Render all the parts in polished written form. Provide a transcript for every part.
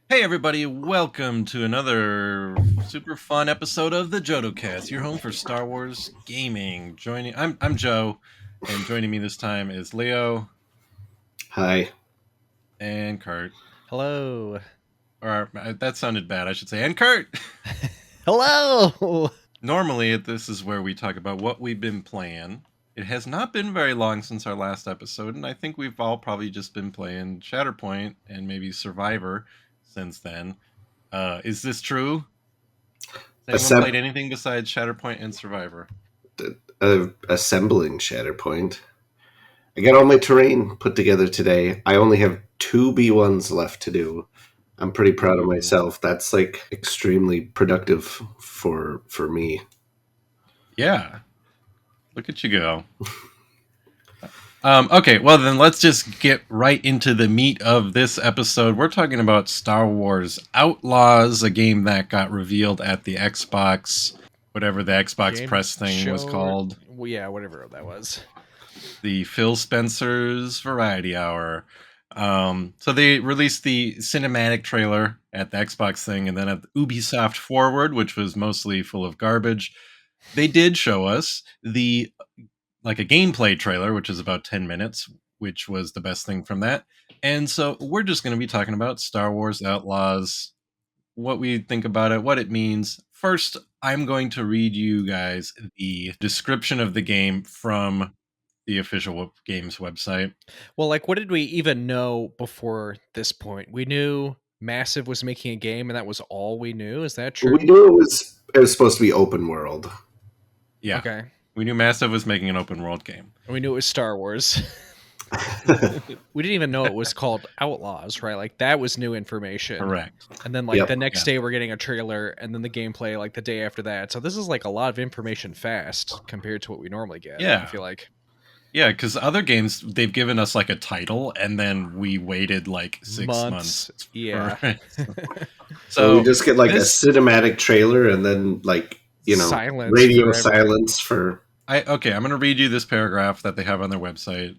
Hey everybody, welcome to another super fun episode of the Jodo Cast, your home for Star Wars gaming. I'm Joe, and joining me this time is Leo Hi. and Kurt. Hello. Or that sounded bad, I should say, and Kurt. Hello. Normally, this is where we talk about what we've been playing. It has not been very long since our last episode, and I think we've all probably just been playing Shatterpoint and maybe Survivor since then. Is this true? Has anyone played Assem- anything besides Shatterpoint and Survivor? Assembling Shatterpoint. I got all my terrain put together today. I only have two B1s left to do. I'm pretty proud of Ooh. myself. That's like extremely productive for me. Yeah, look at you go. Okay, well then let's just get right into the meat of this episode. We're talking about Star Wars Outlaws, a game that got revealed at the Xbox, whatever the Xbox Game press thing was show. called, Well, yeah, whatever that was. the Phil Spencer's Variety Hour. So they released the cinematic trailer at the Xbox thing, and then at the Ubisoft Forward, which was mostly full of garbage, they did show us the like a gameplay trailer, which is about 10 minutes, which was the best thing from that. And so we're just going to be talking about Star Wars Outlaws, what we think about it, what it means. First, I'm going to read you guys the description of the game from the official game's website. Well, like, what did we even know before this point? We knew Massive was making a game, and that was all we knew. Is that We true? knew it was supposed to be open world. Yeah. Okay. We knew Massive was making an open world game. And we knew it was Star Wars. We didn't even know it was called Outlaws, right? Like, that was new information. Correct. And then, like, Yep. the next Yeah. day, we're getting a trailer, and then the gameplay, like, the day after that. So this is, like, a lot of information fast compared to what we normally get. Yeah. I feel like. Yeah, because other games, they've given us like a title and then we waited like 6 months. Yeah. So we So just get like this, a cinematic trailer and then like, Silence radio forever. silence for I'm going to read you this paragraph that they have on their website.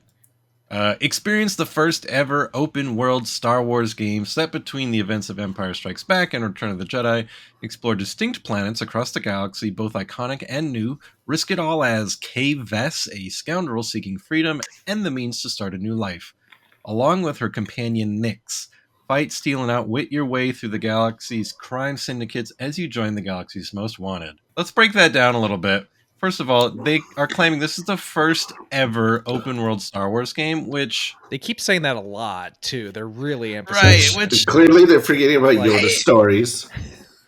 Experience the first ever open world Star Wars game set between the events of Empire Strikes Back and Return of the Jedi. Explore distinct planets across the galaxy, both iconic and new. Risk it all as Kay Vess, a scoundrel seeking freedom and the means to start a new life. Along with her companion Nyx, fight, steal, and outwit your way through the galaxy's crime syndicates as you join the galaxy's most wanted. Let's break that down a little bit. First of all, they are claiming this is the first ever open world Star Wars game, which They keep saying that a lot too. They're really right, emphasizing. which clearly they're forgetting about Like- Yoda stories.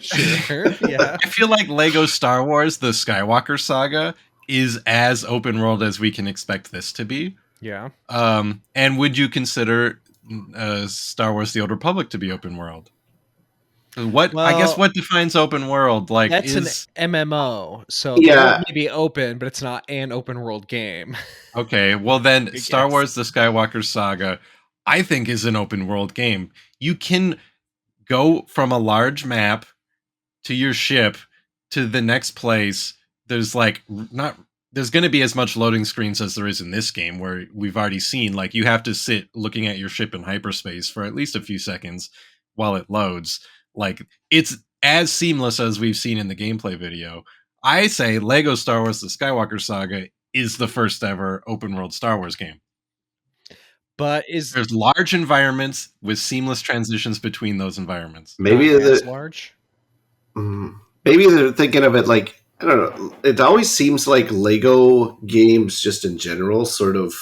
Sure, yeah. I feel like Lego Star Wars: The Skywalker Saga is as open world as we can expect this to be. Yeah. And would you consider Star Wars: The Old Republic to be open world? I guess what defines open world? Like, That's is an MMO, so Yeah. the world may be open, but it's not an open world game. okay. Well, then I Star guess. Wars: The Skywalker Saga, I think, is an open world game. You can go from a large map to your ship to the next place. There's like not. There's going to be as much loading screens as there is in this game, where we've already seen like you have to sit looking at your ship in hyperspace for at least a few seconds while it loads. Like, it's as seamless as we've seen in the gameplay video. I say Lego Star Wars: The Skywalker Saga is the first ever open world Star Wars game. But There's large environments with seamless transitions between those environments. Maybe not as the large? maybe they're thinking of it like, I don't know. It always seems like Lego games, just in general, sort of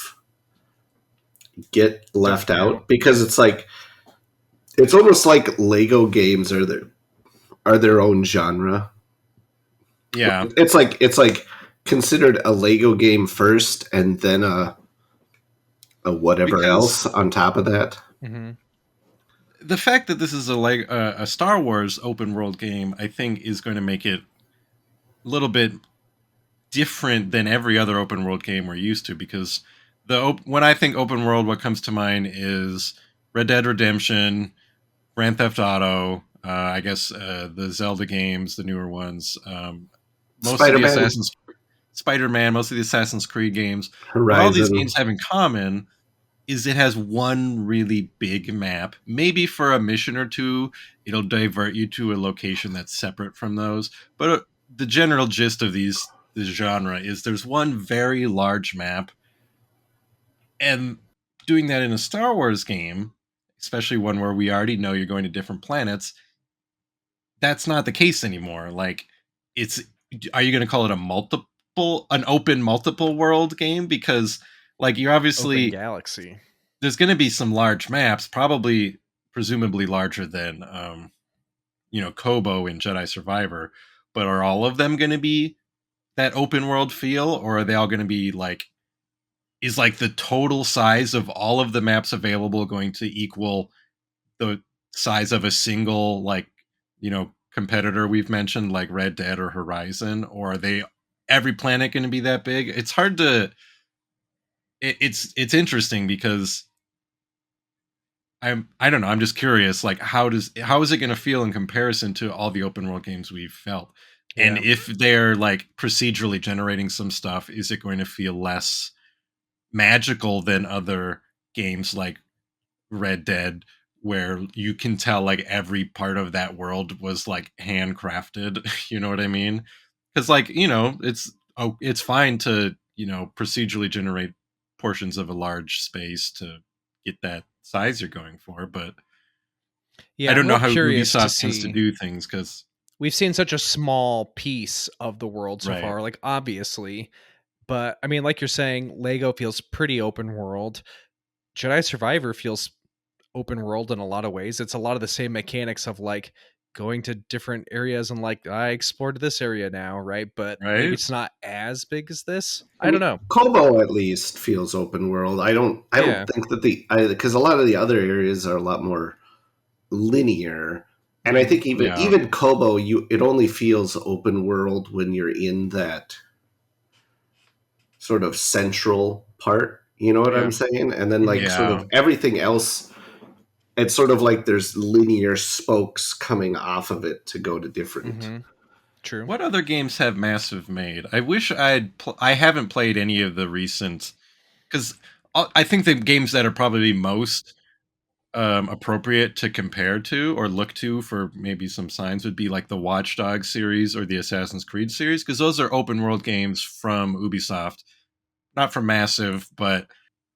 get left out because it's like it's almost like Lego games are their own genre. Yeah. It's like considered a Lego game first, and then a whatever else on top of that. Mm-hmm. The fact that this is a Star Wars open world game, I think, is going to make it a little bit different than every other open world game we're used to. Because when I think open world, what comes to mind is Red Dead Redemption, Grand Theft Auto, I guess the Zelda games, the newer ones, most of the Spider-Man, most of the Assassin's Creed games. What all these games have in common is it has one really big map. Maybe for a mission or two, it'll divert you to a location that's separate from those. But the general gist of this genre is there's one very large map, and doing that in a Star Wars game, especially one where we already know you're going to different planets, that's not the case anymore. Like, it's are you going to call it an open multiple world game? Because like you're Open obviously galaxy. there's going to be some large maps, probably presumably larger than Kobo in Jedi Survivor. But are all of them going to be that open world feel, or are they all going to be like? Is like the total size of all of the maps available going to equal the size of a single competitor we've mentioned like Red Dead or Horizon, or are they every planet going to be that big? It's hard to it's interesting because I don't know, I'm just curious, like how is it going to feel in comparison to all the open world games we've felt? And Yeah. if they're like procedurally generating some stuff, is it going to feel less magical than other games like Red Dead, where you can tell like every part of that world was like handcrafted? You know what I mean? Because like it's fine to procedurally generate portions of a large space to get that size you're going for, but I Yeah, I'm don't know more how curious to Ubisoft tends to see. do things because We've seen such a small piece of the world so right, far, like obviously, but I mean, like you're saying, Lego feels pretty open world. Jedi Survivor feels open world in a lot of ways. It's a lot of the same mechanics of like going to different areas and like I explored this area now, right? But maybe right, it's not as big as this. I I don't mean, know. Kobo at least feels open world. I don't Yeah. think that because a lot of the other areas are a lot more linear, and I Hmm. think even yeah, even Kobo, it only feels open world when you're in that sort of central part. You know what Yeah. I'm saying? And then Hmm. like sort yeah. of everything else, it's sort of like there's linear spokes coming off of it to go to different. Hmm. True. What other games have Massive made? I wish I haven't played any of the recent, because I think the games that are probably most appropriate to compare to or look to for maybe some signs would be like the Watch Dogs series or the Assassin's Creed series, because those are open world games from Ubisoft, not from Massive, but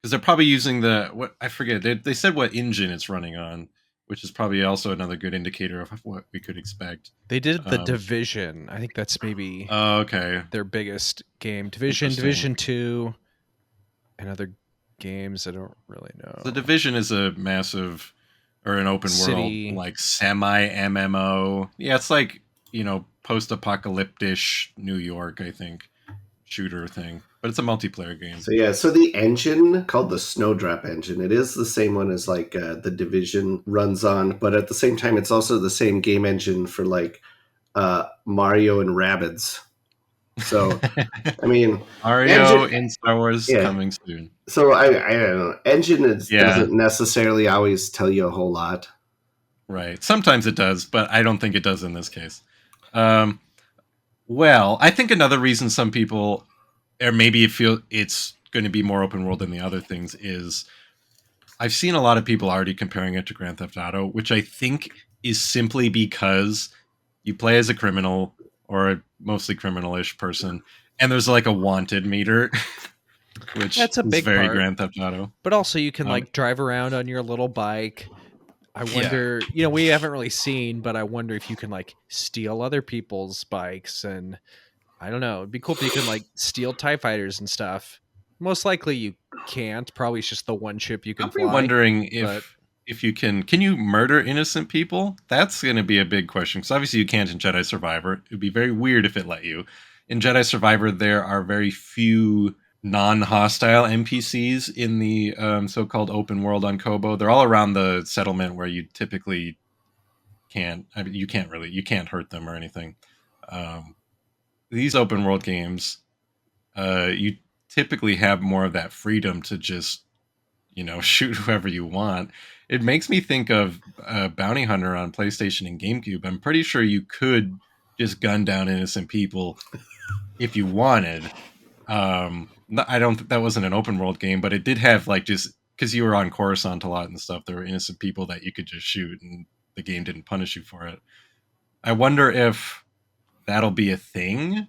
because they're probably using the what I forget they said what engine it's running on, which is probably also another good indicator of what we could expect. They did the Um, Division. I think that's maybe okay, their biggest game. Division, interesting. Division 2, and other games I don't really The know. Division is a massive or an open world City. like semi MMO. Yeah, it's like post-apocalyptic New York, I think, shooter thing, but it's a multiplayer game. So yeah, so the engine called the Snowdrop engine, it is the same one as like the Division runs on, but at the same time, it's also the same game engine for like Mario and Rabbids. So I mean, Mario engine, in Star Wars yeah. coming soon. So I don't know. Engine Yeah, doesn't necessarily always tell you a whole lot. right. Sometimes it does, but I don't think it does in this case. Um, well, I think another reason some people, or maybe it feel it's going to be more open world than the other things, is I've seen a lot of people already comparing it to Grand Theft Auto, which I think is simply because you play as a criminal or a mostly criminal-ish person, and there's like a wanted meter, which That's a is big very part. Grand Theft Auto. But also you can Um, like drive around on your little bike. I yeah, wonder, we haven't really seen, but I wonder if you can like steal other people's bikes and I don't know. It'd be cool if you can like steal TIE fighters and stuff. Most likely you can't. Probably it's just the one ship you can I'll be fly. wondering But if you can you murder innocent people? That's going to be a big question because obviously you can't in Jedi Survivor. It would be very weird if it let you. In Jedi Survivor, there are very few non-hostile NPCs in the so-called open world on Kobo. They're all around the settlement where you typically can't. I mean, you can't hurt them or anything. Um, these open world games, you typically have more of that freedom to just shoot whoever you want. It makes me think of Bounty Hunter on PlayStation and GameCube. I'm pretty sure you could just gun down innocent people if you wanted. I don't. That wasn't an open world game, but it did have like just because you were on Coruscant a lot and stuff, there were innocent people that you could just shoot, and the game didn't punish you for it. I wonder if that'll be a thing.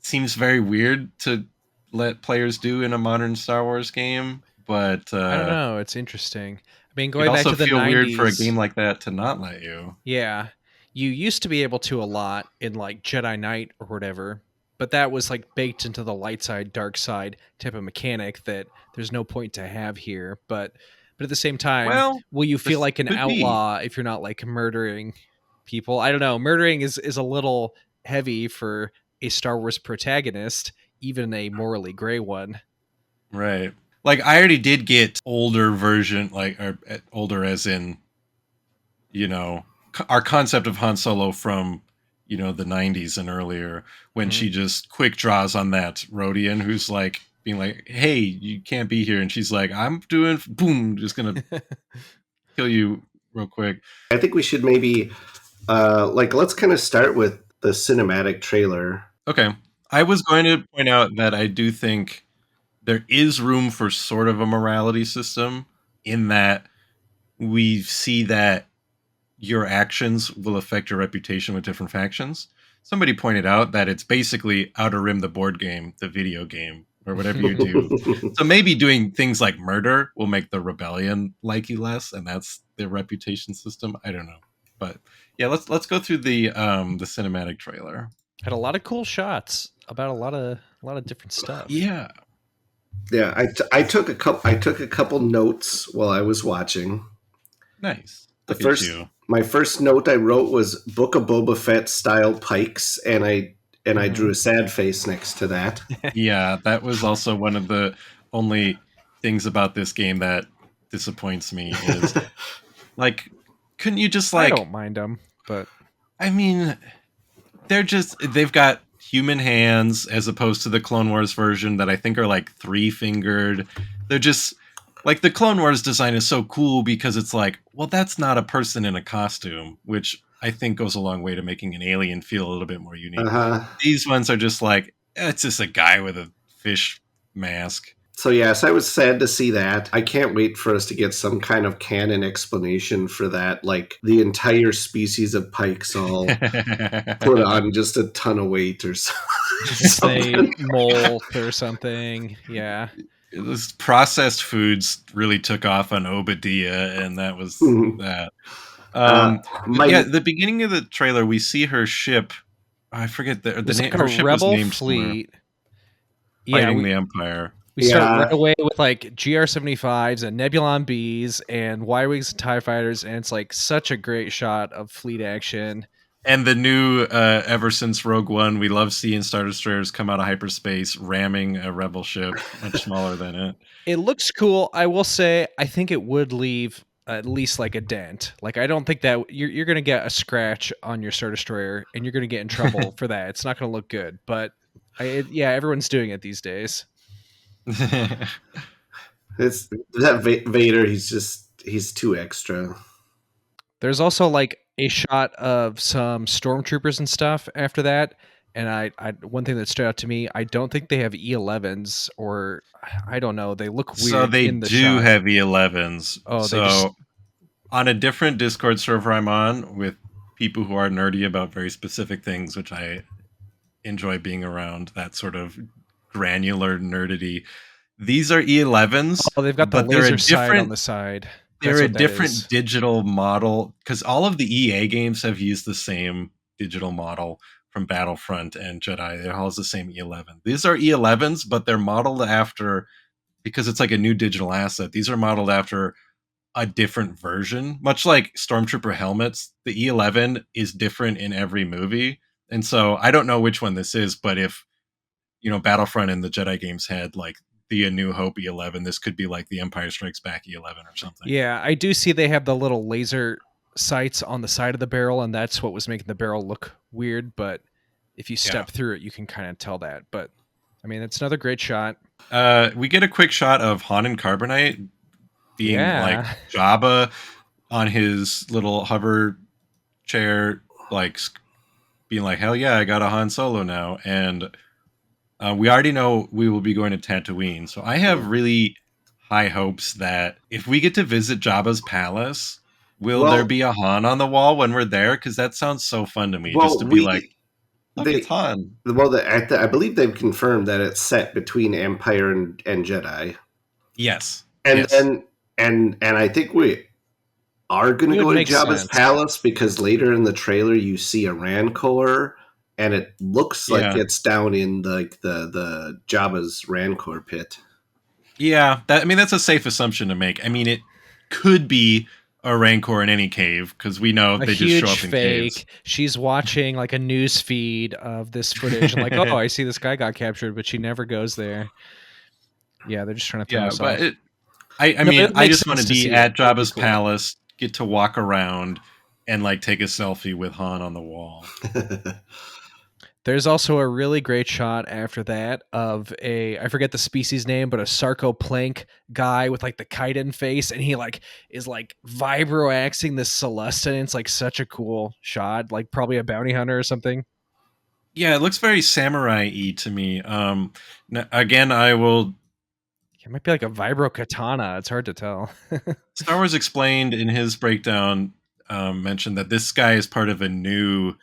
Seems very weird to let players do in a modern Star Wars game, but I don't know. It's interesting. I mean, it'd going back also to the feel weird for a 90s, game like that to not let you. yeah, you used to be able to a lot in like Jedi Knight or whatever, but that was like baked into the light side, dark side type of mechanic that there's no point to have here. But at the same time, Well, will you feel this like an could be. outlaw if you're not like murdering people? I don't know. Murdering is a little heavy for a Star Wars protagonist, even a morally gray one. Right. Like I already did get older version, like or older as in, you know, our concept of Han Solo from, the 90s and earlier, when Mhm. she just quick draws on that Rhodian who's like being like, "Hey, you can't be here," and she's like, "I'm doing boom, just gonna kill you real quick." I think we should maybe let's kind of start with the cinematic trailer. Okay. I was going to point out that I do think there is room for sort of a morality system in that we see that your actions will affect your reputation with different factions. Somebody pointed out that it's basically Outer Rim, the board game, the video game, or whatever you do. So maybe doing things like murder will make the rebellion like you less, and that's their reputation system. I don't know, but yeah, let's go through the cinematic trailer. Had a lot of cool shots about a lot of different stuff. Yeah, Yeah, I took a couple notes while I was watching. nice. The Look at first you. My first note I wrote was Book of Boba Fett style pikes, and I drew a sad face next to that. Yeah, that was also one of the only things about this game that disappoints me is like, couldn't you just I like, don't mind them, but I mean, they've got human hands as opposed to the Clone Wars version that I think are like 3-fingered. They're just like the Clone Wars design is so cool because it's like, well, that's not a person in a costume, which I think goes a long way to making an alien feel a little bit more unique. Uh-huh. These ones are just like, it's just a guy with a fish mask. So yes, I was sad to see that. I can't wait for us to get some kind of canon explanation for that, like the entire species of pikes all put on just a ton of weight or they something. molt or something. Yeah. This processed foods really took off on Obadiah, and that was that. Uh, But yeah, my the beginning of the trailer, we see her ship. I forget the It was name. like a Her ship was rebel named somewhere. fleet. Yeah, Fighting the Empire. we start right Yeah, away with like GR-75s and Nebulon Bs and Y-Wings and TIE Fighters, and it's like such a great shot of fleet action. And the new, ever since Rogue One, we love seeing Star Destroyers come out of hyperspace, ramming a rebel ship much smaller than it. It looks cool. I will say, I think it would leave at least like a dent. Like, I don't think that you're going to get a scratch on your Star Destroyer, and you're going to get in trouble for that. It's not going to look good. But yeah, everyone's doing it these days. it's that Vader. He's too extra. There's also like a shot of some stormtroopers and stuff after that. And I one thing that stood out to me, I don't think they have E11s, or I don't know. They look So weird they in the do shot. have E11s. Oh, they just So on a different Discord server I'm on with people who are nerdy about very specific things, which I enjoy being around, that sort of granular nerdity. These are E11s, oh, they've got the but they're a laser sight on different the side. they're That's a what that different is. digital model because all of the EA games have used the same digital model from Battlefront and Jedi. It all has the same E11. These are E11s, but they're modeled after, because it's like a new digital asset. These are modeled after a different version, much like Stormtrooper helmets. The E11 is different in every movie, and so I don't know which one this is. But if Battlefront and the Jedi games had like the A New Hope E11, this could be like the Empire Strikes Back E11 or something. Yeah, I do see they have the little laser sights on the side of the barrel, and that's what was making the barrel look weird. But if you step through it, you can kind of tell that. But I mean, it's another great shot. We get a quick shot of Han and Carbonite being like Yeah. Jabba on his little hover chair, like being like, "Hell yeah, I got a Han Solo now!" And we already know we will be going to Tatooine, so I have really high hopes that if we get to visit Jabba's palace, will there Well, be a Han on the wall when we're there? Because that sounds so fun to me, just well, to be like, look, it's they Han. I believe they've confirmed that it's set between Empire and Jedi, Yes, and yes, then and I think we are going to It would go to make Jabba's sense. palace because later in the trailer you see a Rancor, and it looks like yeah, it's down in the Jabba's Rancor pit. yeah. That, I mean, that's a safe assumption to make. I mean, it could be a Rancor in any cave because we know A they just show huge up in caves. fake. She's watching like a news feed of this footage and like, oh, I see this guy got captured, but she never goes there. Yeah, they're just trying to throw Yeah, us but off. I No, mean, it I makes just want sense to to be see it. at It would be Jabba's cool. palace, get to walk around, and like take a selfie with Han on the wall. There's also a really great shot after that of a, I forget the species name, but a sarcoplank guy with like the chitin face, and he like is like vibroaxing this Celesta, and it's like such a cool shot, like probably a bounty hunter or something. Yeah, it looks very samurai-y to me. Again, I will. It might be like a vibro katana. It's hard to tell. Star Wars Explained in his breakdown mentioned that this guy is part of a new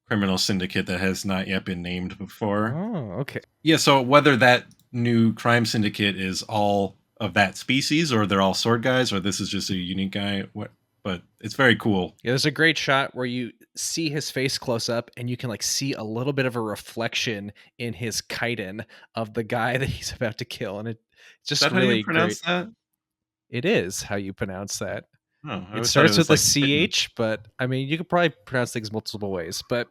criminal syndicate that has not yet been named before. Oh, okay. Yeah, so whether that new crime syndicate is all of that species, or they're all sword guys, or this is just a unique guy, what? But it's very cool. Yeah, there's a great shot where you see his face close up and you can like see a little bit of a reflection in his chitin of the guy that he's about to kill. And it's Is just that how you really great. pronounce that? It is how you pronounce that. Oh, I It always thought it starts was with a like kitten. CH, but I mean, you could probably pronounce things multiple ways. But,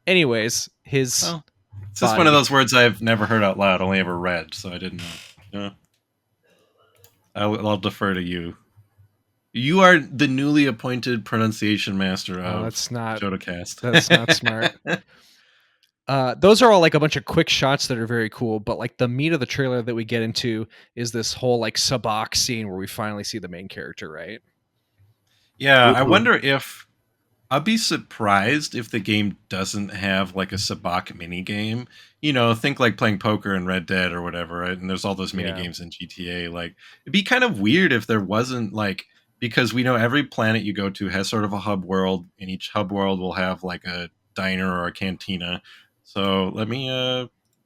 anyways, his Well, it's just one of body. those words I've never heard out loud, only ever read, so I didn't know. Yeah. I'll defer to you. You are the newly appointed pronunciation master Oh, of JodoCast. that's not smart. Those are all like a bunch of quick shots that are very cool, but like the meat of the trailer that we get into is this whole like sabacc scene where we finally see the main character, right? Yeah, I Mhm. wonder if I'll be surprised if the game doesn't have like a sabacc mini game. You know, think like playing poker in Red Dead or whatever, right? And there's all those mini Yeah. games in GTA. Like, it'd be kind of weird if there wasn't like, because we know every planet you go to has sort of a hub world, and each hub world will have like a diner or a cantina. So let me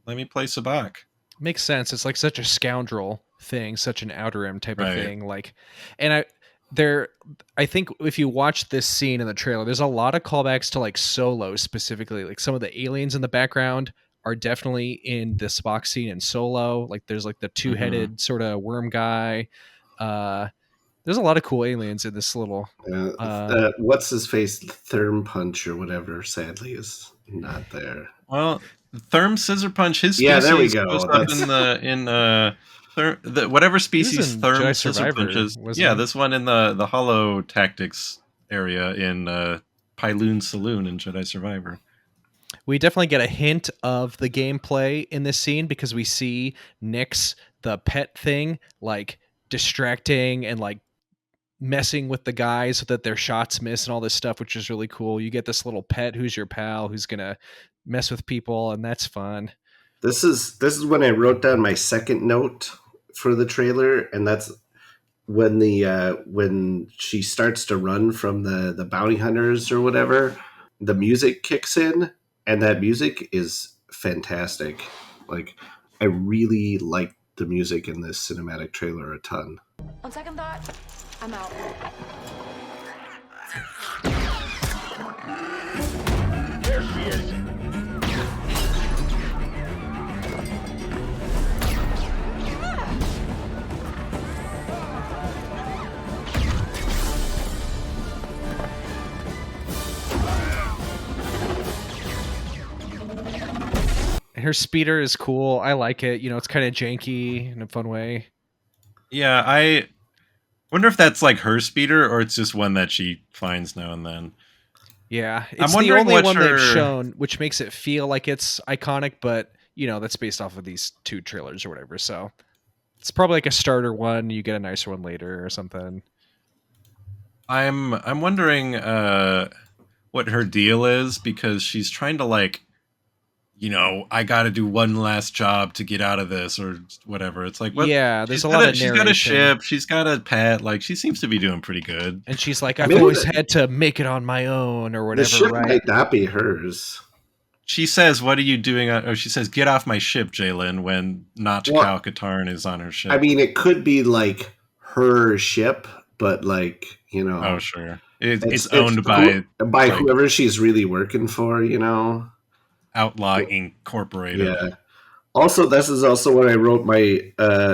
play sabacc. Makes sense. It's like such a scoundrel thing, such an outer rim type of Right. thing. Like, and there, I think if you watch this scene in the trailer, there's a lot of callbacks to like Solo specifically. Like some of the aliens in the background are definitely in the Spock scene in Solo. Like there's like the Hmm. two-headed sort of worm guy. Uh, there's a lot of cool aliens in this little. Uh, Uh, what's his face? Therm Punch or whatever. Sadly, is not there. Well, Therm Scissor Punch, his Yeah, there we species shows go. up That's whatever he was species in Therm Jedi Scissor Survivor, Punches. wasn't Yeah, he? this one in the Hollow Tactics area in Pyloon Saloon in Jedi Survivor. We definitely get a hint of the gameplay in this scene because we see Nyx, the pet thing, like distracting and like messing with the guys so that their shots miss and all this stuff, which is really cool. You get this little pet who's your pal who's gonna mess with people, and that's fun. this is when I wrote down my second note for the trailer, and that's when she starts to run from the bounty hunters or whatever. The music kicks in, and that music is fantastic. Like, I really like the music in this cinematic trailer a ton. On second thought, I'm out. There she is. And her speeder is cool. I like it. You know, it's kind of janky in a fun way. Yeah, I wonder if that's like her speeder or it's just one that she finds now and then. Yeah, I'm it's the wondering only what one they've her shown, which makes it feel like it's iconic, but you know, that's based off of these two trailers or whatever. So it's probably like a starter one. You get a nicer one later or something. I'm wondering what her deal is because she's trying to like I got to do one last job to get out of this or whatever. It's like, what? Yeah, there's a lot of She's got a narration. ship. She's got a pet. Like, she seems to be doing pretty good. And she's like, I've Maybe always the- had to make it on my own or The whatever, ship right? might not be hers. She says, "What are you doing?" Or she says, "Get off my ship, Jalen." When Notch Well, Cal Katarn is on her ship. I mean, it could be like her ship, but like, Oh, sure. It's owned by like, whoever she's really working for, Outlaw Incorporated. Yeah. Also, this is also when I wrote my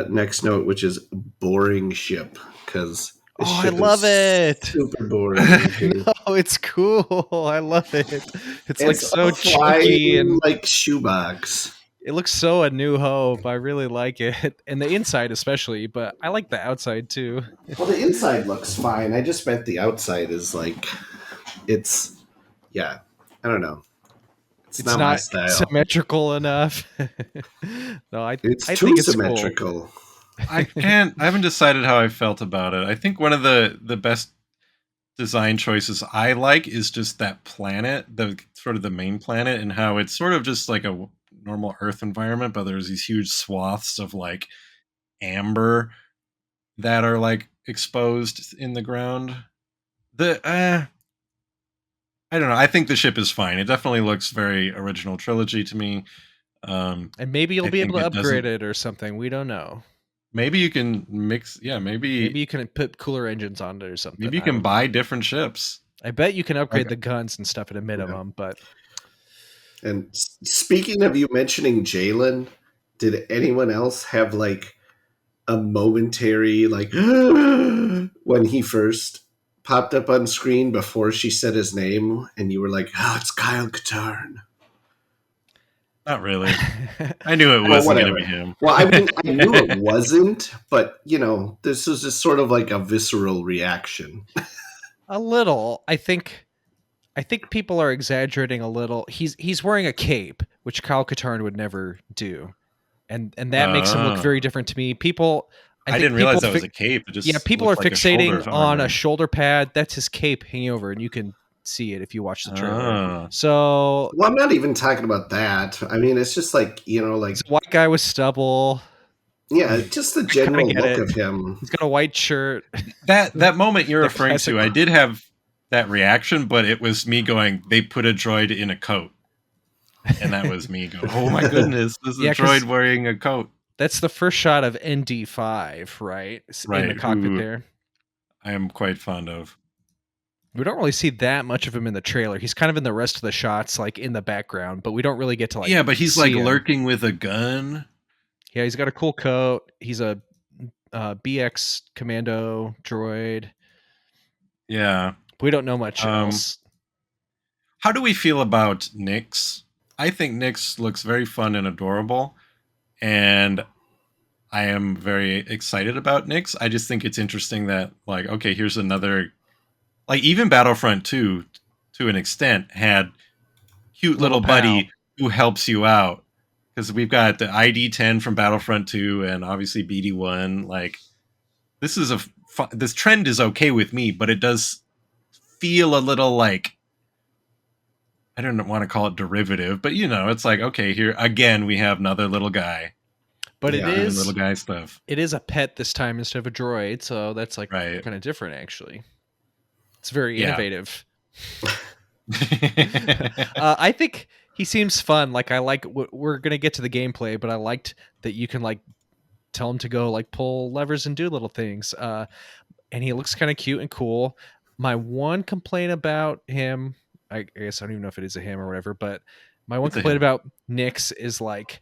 next note, which is boring ship, because I love it. super boring. No, it's cool. I love it. It's like so a chunky and like shoebox. it looks so A New Hope. I really like it, and the inside especially. But I like the outside too. Well, the inside looks fine. I just meant the outside is like, yeah. I don't know. It's not my style. Symmetrical enough. No, I too think it's symmetrical. Cool. I haven't decided how I felt about it. I think one of the best design choices I like is just that planet, the sort of the main planet, and how it's sort of just like a normal Earth environment, but there's these huge swaths of like amber that are like exposed in the ground. I don't know. I think the ship is fine. It definitely looks very original trilogy to me. And maybe you'll be able to upgrade it or something. We don't know. Maybe you can mix. Yeah, maybe you can put cooler engines on it or something. Maybe you can buy different ships. I bet you can upgrade the guns and stuff at a minimum. But and speaking of you mentioning Jalen, did anyone else have like a momentary like when he first popped up on screen before she said his name, and you were like, "Oh, it's Kyle Katarn." Not really. I knew it wasn't going to be him. Well, I mean, I knew it wasn't, but this was just sort of like a visceral reaction. A little. I think people are exaggerating a little. He's wearing a cape, which Kyle Katarn would never do, and that makes him look very different to me. I didn't realize that was a cape. It just people are fixating on a shoulder pad. That's his cape hanging over, and you can see it if you watch the trailer. So, well, I'm not even talking about that. I mean, it's just like like he's a white guy with stubble. Yeah, just the general look of him. He's got a white shirt. That moment you're referring to, I did have that reaction, but it was me going, "They put a droid in a coat," and that was me going, "Oh my goodness, this is a droid wearing a coat." That's the first shot of ND5, right? In the cockpit there. I am quite fond of. We don't really see that much of him in the trailer. He's kind of in the rest of the shots, like in the background, but we don't really get to like. Yeah, but he's like lurking with a gun. Yeah, he's got a cool coat. He's a BX commando droid. Yeah, we don't know much else. How do we feel about Nyx? I think Nyx looks very fun and adorable, and I am very excited about Nyx. I just think it's interesting that, like, okay, here's another. Like, even Battlefront 2, to an extent, had cute little buddy who helps you out. Because we've got the ID-10 from Battlefront 2 and obviously BD-1. Like, this trend is okay with me, but it does feel a little like, I don't want to call it derivative, but it's like, okay, here again we have another little guy. But it is little guy stuff. It is a pet this time instead of a droid, so that's like kind of different actually. It's very innovative. I think he seems fun. Like, we're going to get to the gameplay, but I liked that you can like tell him to go like pull levers and do little things. And he looks kind of cute and cool. My one complaint about him, I guess I don't even know if it is a him or whatever, but my one complaint about Nyx is like,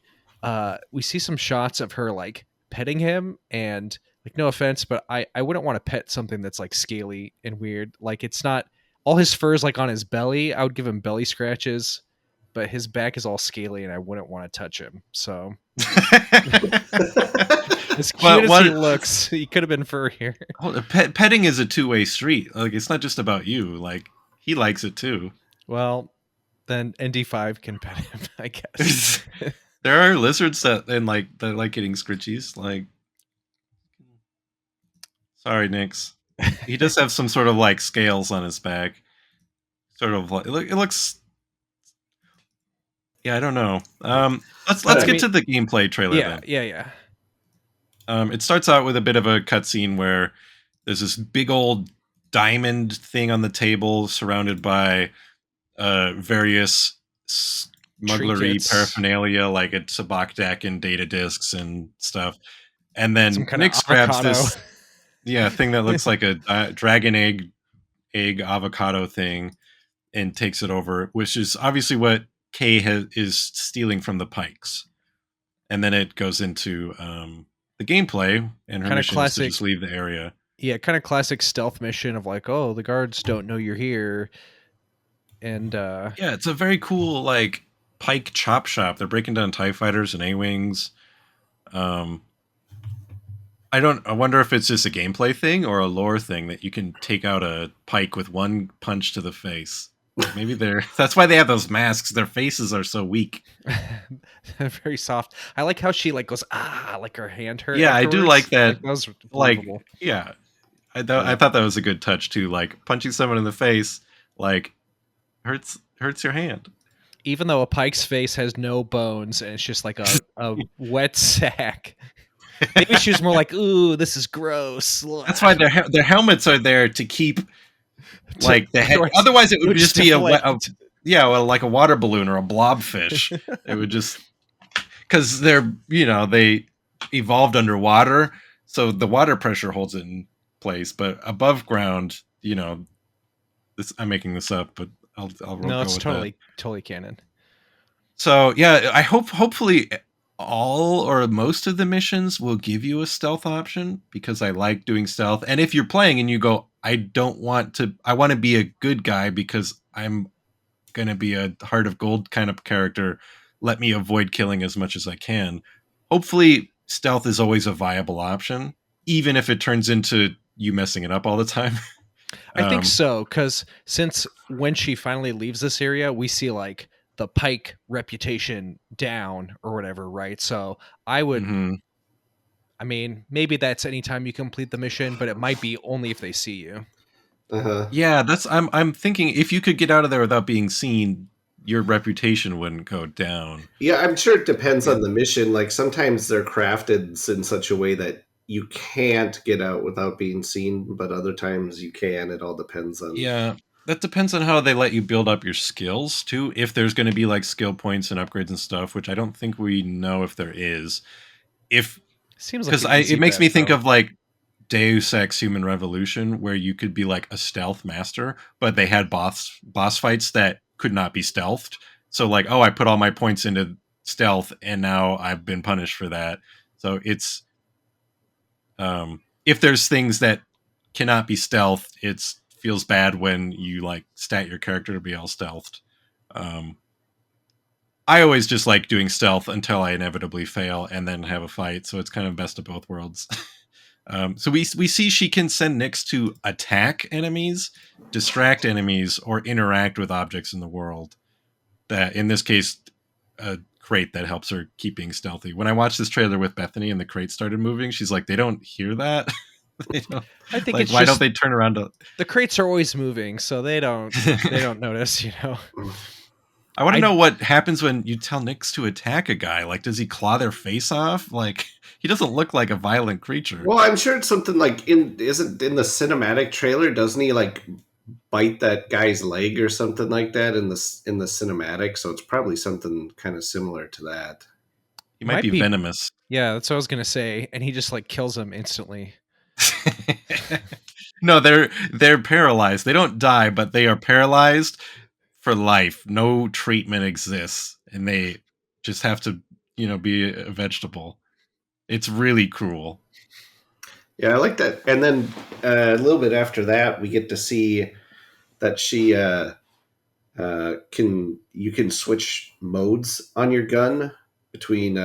we see some shots of her like petting him, and like, no offense, but I wouldn't want to pet something that's like scaly and weird. Like, it's not all his fur's like on his belly. I would give him belly scratches, but his back is all scaly and I wouldn't want to touch him. So as cute as he looks, he could have been furrier. Petting is a two-way street. Like, it's not just about you. Like, he likes it too. Well, then ND5 can pet him, I guess. There are lizards that like getting scritchies. Like, sorry, Nyx. He does have some sort of like scales on his back. Sort of like it looks. Yeah, I don't know. Let's But I get mean- to the gameplay trailer Yeah, then. yeah. It starts out with a bit of a cutscene where there's this big old diamond thing on the table surrounded by various smugglery Trinkets, paraphernalia like a sabak deck and data discs and stuff. And some then kind of Nyx grabs avocado. this thing that looks like a dragon egg avocado thing and takes it over, which is obviously what Kay is stealing from the Pikes. And then it goes into the gameplay, and her Kind of mission is to classic. just leave the area. Yeah, kind of classic stealth mission of like, oh, the guards don't know you're here, and Yeah, it's a very cool like Pike chop shop. They're breaking down TIE fighters and A-wings. Um, I wonder if it's just a gameplay thing or a lore thing that you can take out a Pike with one punch to the face. Maybe that's why they have those masks. Their faces are so weak. very soft. I like how she like goes like her hand hurt. Yeah, I do like afterwards. that. Like that was Like, believable. yeah, I Yeah. thought that was a good touch too. Like punching someone in the face, like hurts your hand. Even though a pike's face has no bones and it's just like a wet sack. Maybe she was more like, "Ooh, this is gross." That's why their helmets are there to keep like the head. Otherwise, it would just be like a water balloon or a blobfish. It would just because they evolved underwater, so the water pressure holds it in place. But above ground, this I'm making this up, but I'll No, go it's with totally canon. So yeah, I hopefully all or most of the missions will give you a stealth option because I like doing stealth. And if you're playing and you go, I want to be a good guy because I'm gonna be a heart of gold kind of character. Let me avoid killing as much as I can. Hopefully, stealth is always a viable option, even if it turns into you messing it up all the time. I think so, because since when she finally leaves this area, we see like the Pike reputation down or whatever, right? So I would, mhm. I mean, maybe that's anytime you complete the mission, but it might be only if they see you. Uh-huh. Yeah, I'm thinking if you could get out of there without being seen, your reputation wouldn't go down. Yeah, I'm sure it depends Yeah. on the mission. Like sometimes they're crafted in such a way that you can't get out without being seen, but other times you can. It all depends on. Yeah, that depends on how they let you build up your skills too. If there's going to be like skill points and upgrades and stuff, which I don't think we know if there is. If Seems like because an easy it makes bet, me think though. of like Deus Ex Human Revolution, where you could be like a stealth master, but they had boss fights that could not be stealthed. So like, oh, I put all my points into stealth, and now I've been punished for that. So it's if there's things that cannot be stealthed, it feels bad when you like stat your character to be all stealthed. I always just like doing stealth until I inevitably fail and then have a fight. So it's kind of best of both worlds. So we see she can send Nyx to attack enemies, distract enemies, or interact with objects in the world. That in this case, a crate that helps her keep being stealthy. When I watched this trailer with Bethany and the crate started moving, she's like, "They don't hear that." They don't, I think like, it's why just don't they turn around to? the crates are always moving, so they don't notice, I want to I- know what happens when you tell Nyx to attack a guy. Like, does he claw their face off? Like, he doesn't look like a violent creature. Well, I'm sure it's something like isn't in the cinematic trailer? Doesn't he like bite that guy's leg or something like that in the cinematic? So it's probably something kind of similar to that. He might be venomous. Yeah, that's what I was gonna say, and he just like kills him instantly. No, they're paralyzed. They don't die, but they are paralyzed for life. No treatment exists, and they just have to, be a vegetable. It's really cruel. Yeah, I like that. And then a little bit after that, we get to see that she can switch modes on your gun between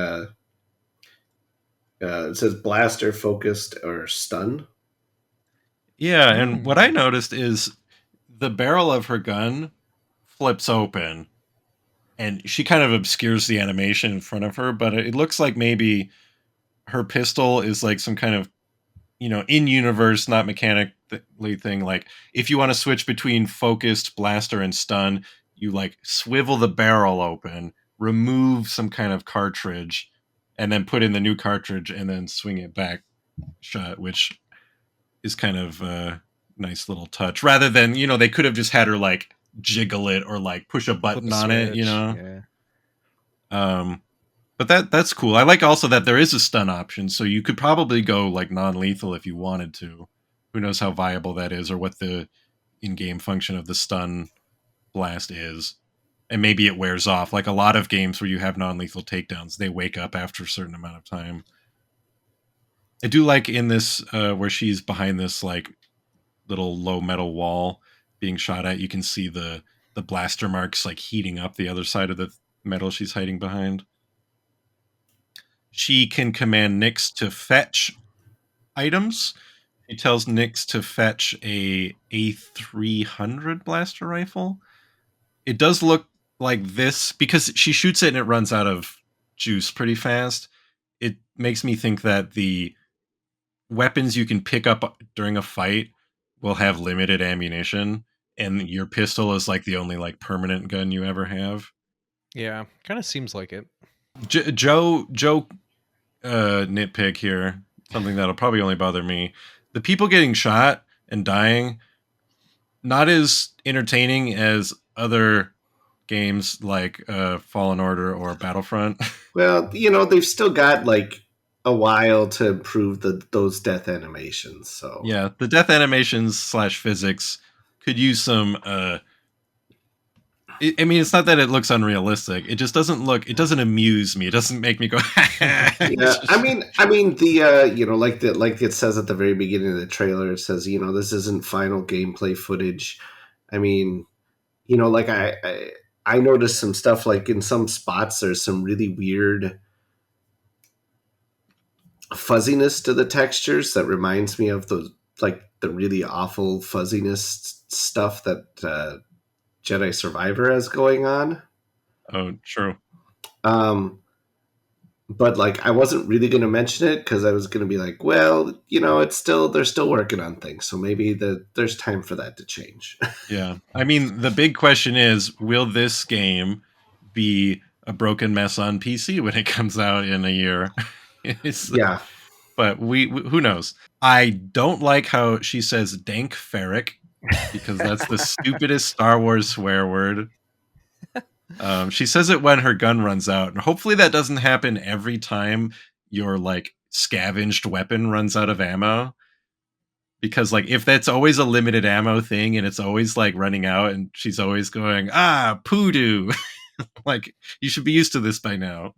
it says blaster, focused, or stun. Yeah, and what I noticed is the barrel of her gun flips open, and she kind of obscures the animation in front of her, but it looks like maybe her pistol is like some kind of in universe, not mechanically thing. Like if you want to switch between focused, blaster, and stun, you like swivel the barrel open, remove some kind of cartridge and then put in the new cartridge and then swing it back shut, which is kind of a nice little touch. Rather than, they could have just had her like jiggle it or like push a Flip button a on it, switch. Yeah. But that's cool. I like also that there is a stun option, so you could probably go like non-lethal if you wanted to. Who knows how viable that is or what the in-game function of the stun blast is. And maybe it wears off. Like a lot of games where you have non-lethal takedowns, they wake up after a certain amount of time. I do like in this where she's behind this like little low metal wall being shot at, you can see the blaster marks like heating up the other side of the metal she's hiding behind. She can command Nyx to fetch items. She tells Nyx to fetch a A300 blaster rifle. It does look like this because she shoots it and it runs out of juice pretty fast. It makes me think that the weapons you can pick up during a fight will have limited ammunition, and your pistol is like the only like permanent gun you ever have. Yeah, kind of seems like it. Joe nitpick here, something that'll probably only bother me. The people getting shot and dying, not as entertaining as other games like Fallen Order or Battlefront. Well, they've still got like a while to improve those death animations. So Yeah, the death animations / physics could use some. I mean, it's not that it looks unrealistic. It just doesn't look. It doesn't amuse me. It doesn't make me go. yeah, I mean the like it says at the very beginning of the trailer, it says this isn't final gameplay footage. I mean, like I noticed some stuff like in some spots there's some really weird fuzziness to the textures that reminds me of the really awful fuzziness stuff that Jedi Survivor has going on. Oh, true. But like I wasn't really going to mention it because I was going to be like, well, it's they're still working on things, so maybe there's time for that to change. Yeah, I mean, the big question is, will this game be a broken mess on PC when it comes out in a year? Yeah. But who knows? I don't like how she says dank ferric because that's the stupidest Star Wars swear word. She says it when her gun runs out, and hopefully that doesn't happen every time your like scavenged weapon runs out of ammo. Because like if that's always a limited ammo thing and it's always like running out and she's always going poodoo, like you should be used to this by now.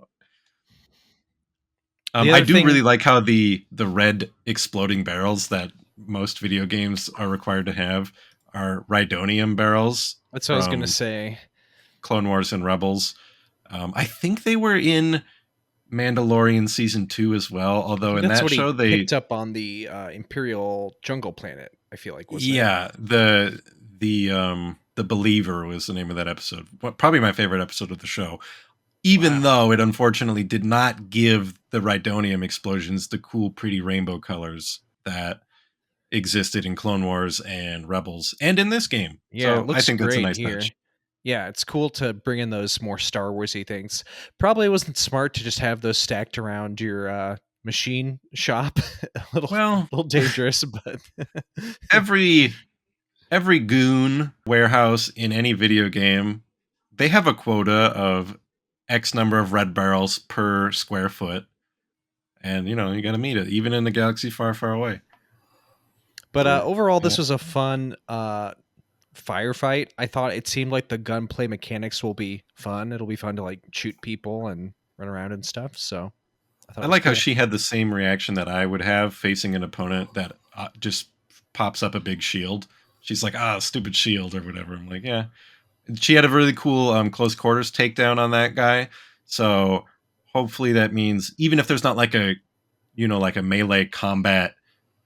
I do really like how the red exploding barrels that most video games are required to have are Rhydonium barrels. That's what I was going to say. Clone Wars and Rebels. I think they were in Mandalorian season 2 as well. Although in that show they picked up on the Imperial jungle planet. I feel like was the Believer was the name of that episode. Probably my favorite episode of the show. Even though it unfortunately did not give the Rhydonium explosions the cool, pretty rainbow colors that existed in Clone Wars and Rebels, and in this game. Yeah, so it looks I think that's a great nice here. touch. Yeah, it's cool to bring in those more Star Warsy things. Probably wasn't smart to just have those stacked around your machine shop. a little dangerous, but every goon warehouse in any video game, they have a quota of X number of red barrels per square foot. And, you got to meet it, even in the galaxy far, far away. But overall, this was a fun firefight. I thought it seemed like the gunplay mechanics will be fun. It'll be fun to like shoot people and run around and stuff. So I like how she had the same reaction that I would have facing an opponent that just pops up a big shield. She's like, stupid shield or whatever. I'm like, yeah. She had a really cool close quarters takedown on that guy. So hopefully that means even if there's not like a melee combat,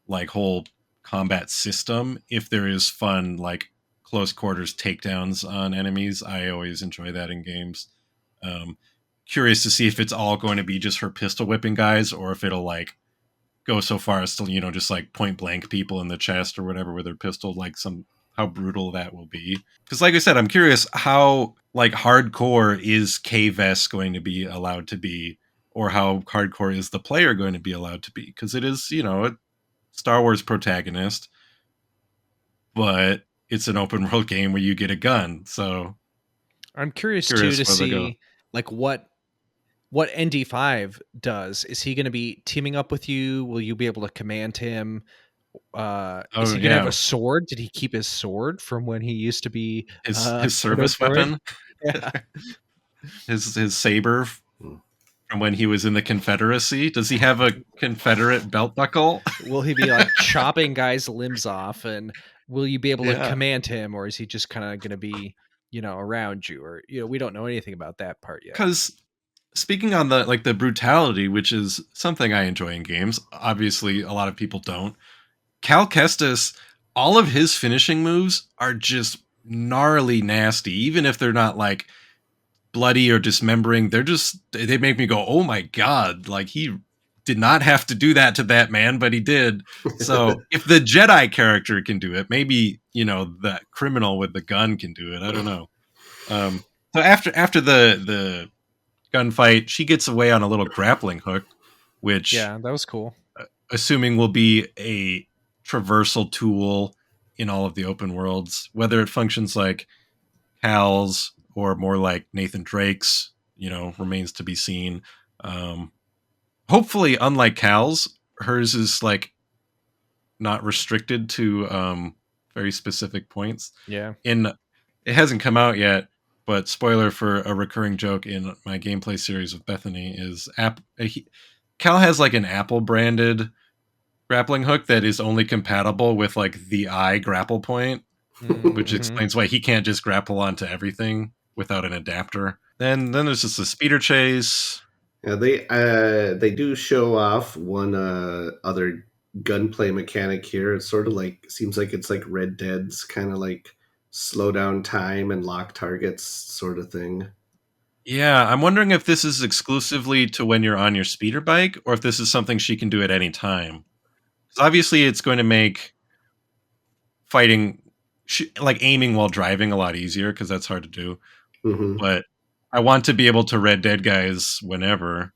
like whole combat system, if there is fun, like close quarters takedowns on enemies, I always enjoy that in games. Curious to see if it's all going to be just her pistol whipping guys or if it'll like go so far as to, just like point blank people in the chest or whatever with her pistol, like how brutal that will be. Because like I said, I'm curious how like hardcore is K-Vest going to be allowed to be, or how hardcore is the player going to be allowed to be, because it is, a Star Wars protagonist, but it's an open world game where you get a gun. So I'm curious too curious to where they go. see like what ND5 does. Is he going to be teaming up with you? Will you be able to command him? Is Oh he going to have yeah, a sword? Did he keep his sword from when he used to be his Jodo service droid? weapon, Yeah. his saber Hmm. from when he was in the Confederacy. Does he have a Confederate belt buckle? Will he be like chopping guys' limbs off, and will you be able to Yeah, command him, or is he just kind of going to be, around you, or we don't know anything about that part yet. because speaking on the brutality, which is something I enjoy in games, obviously a lot of people don't. Cal Kestis, all of his finishing moves are just gnarly nasty, even if they're not like bloody or dismembering. They make me go, oh my god, like he did not have to do that to that man, but he did. So if the Jedi character can do it, maybe the criminal with the gun can do it. I don't know. So after the gunfight, she gets away on a little grappling hook, which Yeah, that was cool. assuming will be a traversal tool in all of the open worlds. Whether it functions like Hal's or more like Nathan Drake's, remains to be seen. Um, Hopefully, unlike Cal's, hers is like not restricted to very specific points. Yeah. In It hasn't come out yet, but spoiler for a recurring joke in my gameplay series with Bethany is Cal has like an Apple branded grappling hook that is only compatible with like the eye grapple point, which Mm-hmm. explains why he can't just grapple onto everything without an adapter. Then there's just a speeder chase. Yeah, they do show off one other gunplay mechanic here. It's sort of like seems like it's like Red Dead's kind of like slow down time and lock targets sort of thing. Yeah, I'm wondering if this is exclusively to when you're on your speeder bike, or if this is something she can do at any time. 'Cause obviously, it's going to make fighting, like aiming while driving, a lot easier because that's hard to do. Hmm. But I want to be able to Red Dead guys whenever.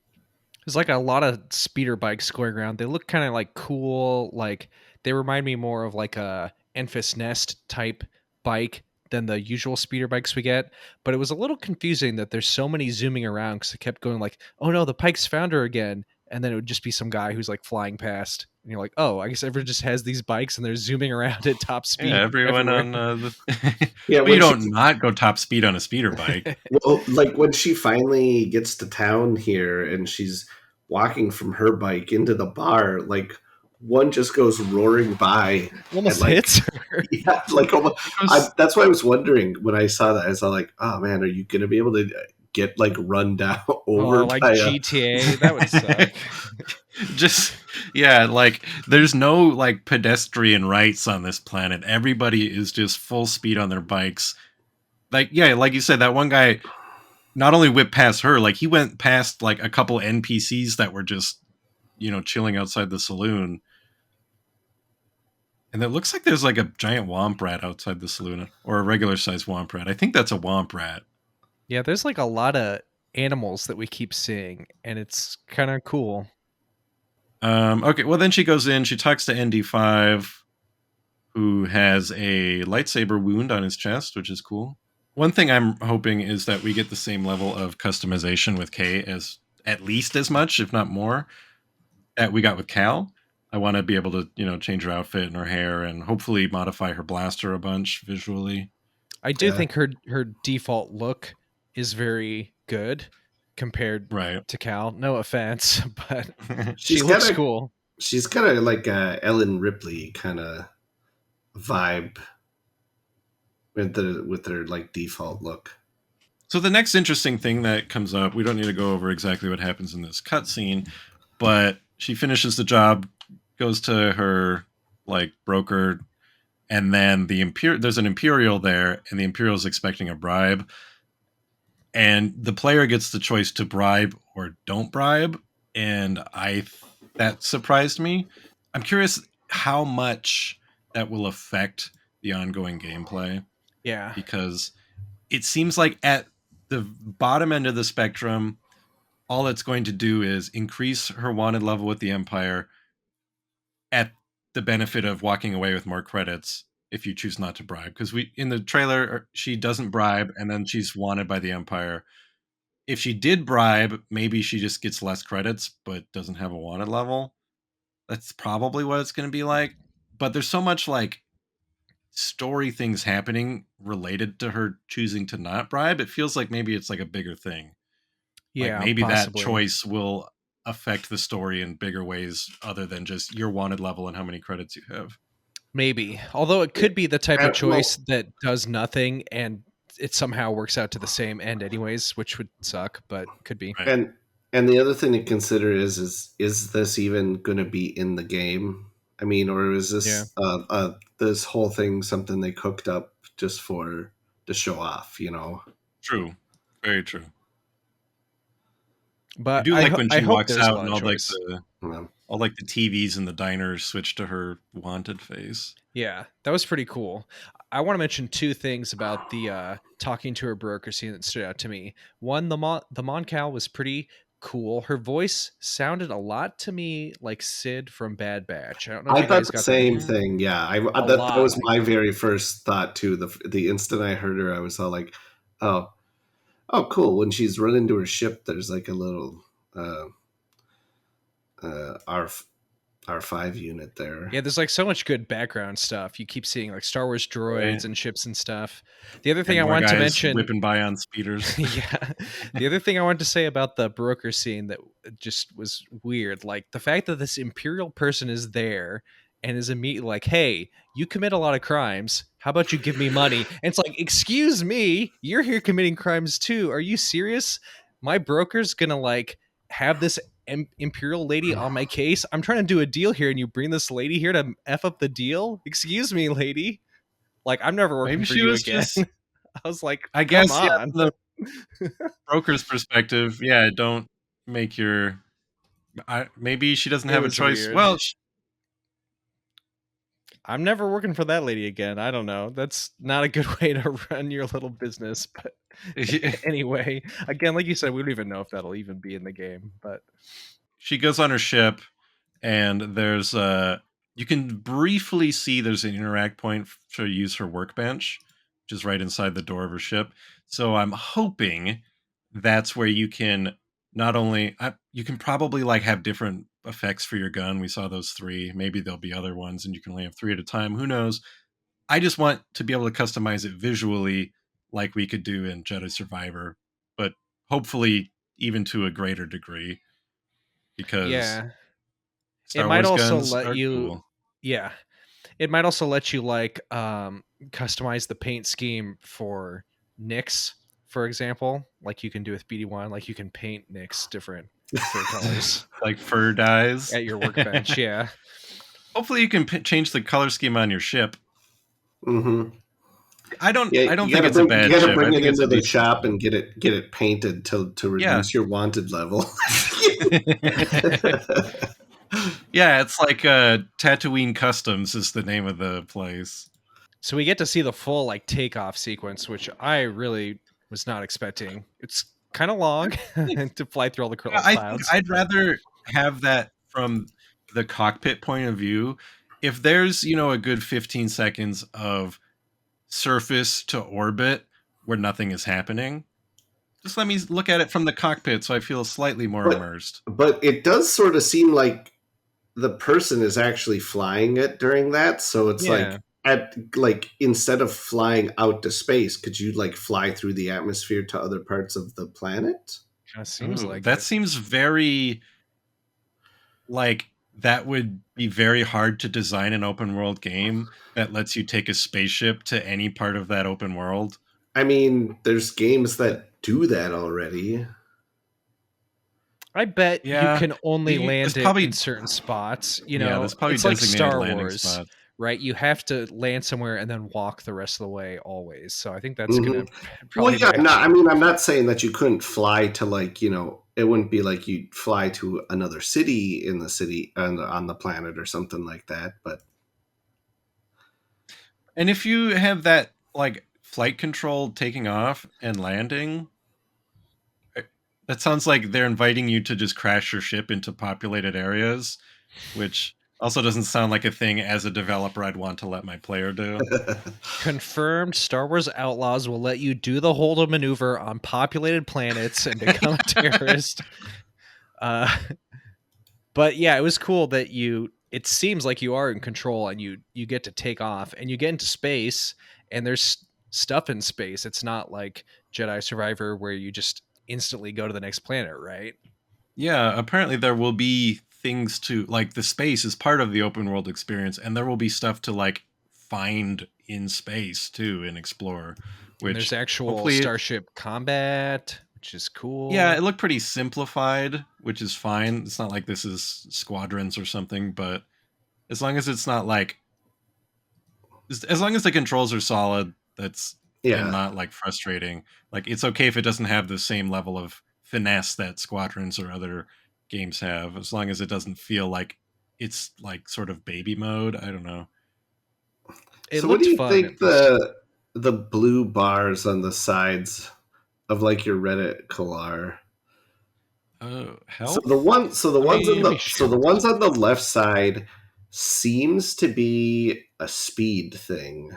There's like a lot of speeder bikes going around. They look kind of like cool. Like they remind me more of like a Enfys Nest type bike than the usual speeder bikes we get. But it was a little confusing that there's so many zooming around because it kept going like, oh no, the Pikes found her again. And then it would just be some guy who's like flying past. And you're like, oh, I guess everyone just has these bikes and they're zooming around at top Yeah, speed everyone everywhere. on the. Yeah, Well, you when she don't not go top speed on a speeder bike. well, like when she finally gets to town here and she's walking from her bike into the bar, like one just goes roaring by and Almost like hits her. yeah, like almost, It goes, that's why I was wondering when I saw that. I saw like, oh man, are you gonna be able to get like run down over Oh, like by a? GTA. That would suck. just yeah, like there's no like pedestrian rights on this planet. Everybody is just full speed on their bikes. Like yeah, like you said, that one guy not only whipped past her, like he went past like a couple NPCs that were just chilling outside the saloon. And it looks like there's like a giant womp rat outside the saloon, or a regular sized womp rat. I think that's a womp rat. Yeah, there's like a lot of animals that we keep seeing, and it's kind of cool. Okay, well then she goes in, she talks to ND5, who has a lightsaber wound on his chest, which is cool. One thing I'm hoping is that we get the same level of customization with Kay, as at least as much, if not more, that we got with Cal. I want to be able to, change her outfit and her hair and hopefully modify her blaster a bunch visually. I do Yeah, think her default look is very good compared Right. to Cal. No offense, but she she's kind looks of cool. she's kind of like a Ellen Ripley kind of vibe with her like default look. So the next interesting thing that comes up, we don't need to go over exactly what happens in this cutscene, but she finishes the job, goes to her like broker, and then there's an Imperial there, and the Imperial is expecting a bribe, and the player gets the choice to bribe or don't bribe, and that surprised me. I'm curious how much that will affect the ongoing gameplay, Yeah. because it seems like at the bottom end of the spectrum, all it's going to do is increase her wanted level with the Empire at the benefit of walking away with more credits if you choose not to bribe. Because we in the trailer, she doesn't bribe, and then she's wanted by the Empire. If she did bribe, maybe she just gets less credits, but doesn't have a wanted level. That's probably what it's going to be like. But there's so much like story things happening related to her choosing to not bribe. It feels like maybe it's like a bigger thing. Like Yeah, maybe that possibly. choice will affect the story in bigger ways other than just your wanted level and how many credits you have. Maybe. Although it could be the type of choice Well, that does nothing and it somehow works out to the same end anyways, which would suck, but could be. Right. and the other thing to consider is this even going to be in the game? I mean, or is Yeah. this whole thing something they cooked up just for to show off? True. Very true. I But do like when I she hope walks there's a out lot and of choice. all like the TVs in the diner switch to her wanted face. Yeah, that was pretty cool. I want to mention two things about the talking to her broker scene that stood out to me. One, the Moncal was pretty cool. Her voice sounded a lot to me like Sid from Bad Batch. I don't know if I you thought guys the got that. same thing. Yeah, A that lot was like my her. very first thought too. The instant I heard her, I was all like, "Oh, oh, cool!" When she's running to her ship, there's like a little uh, R R5 unit there. Yeah, there's like so much good background stuff. You keep seeing like Star Wars droids Right. and ships and stuff. The other thing And I more wanted to guys mention, whipping by on speeders. yeah, the other thing I wanted to say about the broker scene that just was weird, like the fact that this Imperial person is there and is immediately like, "Hey, you commit a lot of crimes. How about you give me money?" And it's like, "Excuse me, you're here committing crimes too. Are you serious? My broker's gonna like have this Imperial lady on my case. I'm trying to do a deal here, and you bring this lady here to f up the deal. Excuse me, lady. Like, I'm never working Maybe for she you was again." just, I was like, I "Come guess, yeah, on." from the broker's perspective, yeah, don't make your. Maybe she doesn't It have a was choice. weird. Well, I'm never working for that lady again. I don't know. That's not a good way to run your little business. But anyway, again, like you said, we don't even know if that'll even be in the game. But she goes on her ship, and there's you can briefly see there's an interact point to use her workbench, which is right inside the door of her ship. So I'm hoping that's where you can not only you can probably like have different effects for your gun. We saw those 3. Maybe there'll be other ones, and you can only have 3 at a time. Who knows? I just want to be able to customize it visually, like we could do in Jedi Survivor, but hopefully even to a greater degree, because yeah, it Star might Wars also guns let are you. cool. Yeah, it might also let you like customize the paint scheme for Nyx, for example, like you can do with BD1. Like you can paint Nyx different fur colors Like fur dyes. at your workbench. Yeah. Hopefully you can change the color scheme on your ship. Mm-hmm. I don't Yeah, I don't you think gotta it's a bring you bad gotta ship. I bring it think it's a into the decent shop and get it painted to Yeah. reduce your wanted level. Yeah, it's like Tatooine Customs is the name of the place. So we get to see the full like takeoff sequence, which I really was not expecting. It's kind of long to fly through all the I think clouds. I'd rather have that from the cockpit point of view. If there's, a good 15 seconds of surface to orbit where nothing is happening, just let me look at it from the cockpit so I feel slightly more but immersed. but it does sort of seem like the person is actually flying it during that, so it's Yeah, like instead of flying out to space, could you like fly through the atmosphere to other parts of the planet? kind of seems Ooh, like that it. seems very like that would be very hard to design an open world game that lets you take a spaceship to any part of that open world. I mean, there's games that do that already. I bet you Yeah, can only there's land it in probably certain spots. there's probably It's like designated Star landing Wars, spots. right? You have to land somewhere and then walk the rest of the way always. So I think that's Hmm. gonna Well, probably be yeah, very no, I hard. mean, I'm not saying that you couldn't fly to it wouldn't be like you'd fly to another city in the city on the planet or something like that. But And if you have that like flight control taking off and landing, that sounds like they're inviting you to just crash your ship into populated areas, which also doesn't sound like a thing as a developer I'd want to let my player do. Confirmed, Star Wars Outlaws will let you do the Holdo maneuver on populated planets and become a terrorist. But yeah, it was cool that it seems like you are in control and you get to take off and you get into space and there's stuff in space. It's not like Jedi Survivor where you just instantly go to the next planet, right? Yeah, apparently there will be things to like the space is part of the open world experience, and there will be stuff to like find in space too and explore. And there's Which actual hopefully, starship combat, which is cool. yeah, it looked pretty simplified, which is fine. It's not like this is squadrons or something, but as long as it's not like, as long as the controls are solid, that's and Yeah. not like frustrating. Like it's okay if it doesn't have the same level of finesse that squadrons or other games have, as long as it doesn't feel like it's like sort of baby mode. I don't know. It So what looked do you fun think at least. the blue bars on the sides of like your reticle are? Health. So the Let ones me on let me the show. ones on the left side seems to be a speed thing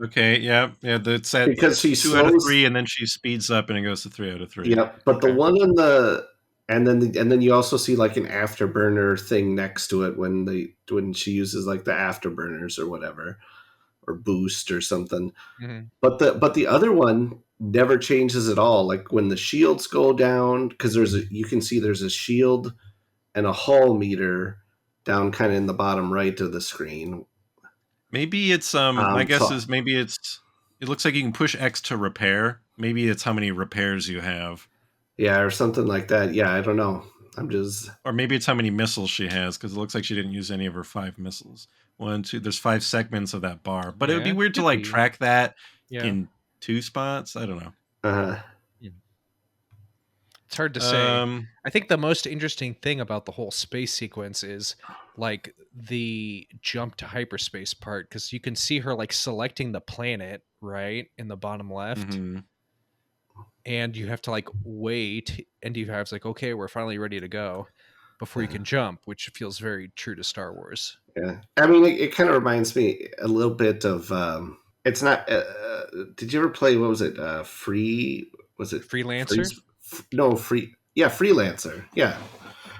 Okay, yeah, yeah. That's at because she 2 out of 3, slows. and then she speeds up and it goes to 3 out of 3. Yep, but the Okay. one on the and then you also see like an afterburner thing next to it when she uses like the afterburners or whatever or boost or something. Mhm. But the other one never changes at all. Like when the shields go down, because you can see there's a shield and a hull meter down kind of in the bottom right of the screen. Maybe it's my guess So is maybe it looks like you can push X to repair. Maybe it's how many repairs you have. yeah, or something like that. Yeah, I don't know. I'm just Or maybe it's how many missiles she has, because it looks like she didn't use any of her 5 missiles. One, two, there's 5 segments of that bar. But it would be Yeah, weird to could like be. track that Yeah. in 2 spots. I don't know. uh, It's hard to say. Um I think the most interesting thing about the whole space sequence is like the jump to hyperspace part because you can see her like selecting the planet right in the bottom left, mhm. and you have to like wait, and you have like okay, we're finally ready to go before you can jump, which feels very true to Star Wars. yeah. I mean, it kind of reminds me a little bit of. It's not. Did you ever play? What was it? Free? Was it Freelancer. freeze? No, free. Yeah, freelancer. Yeah,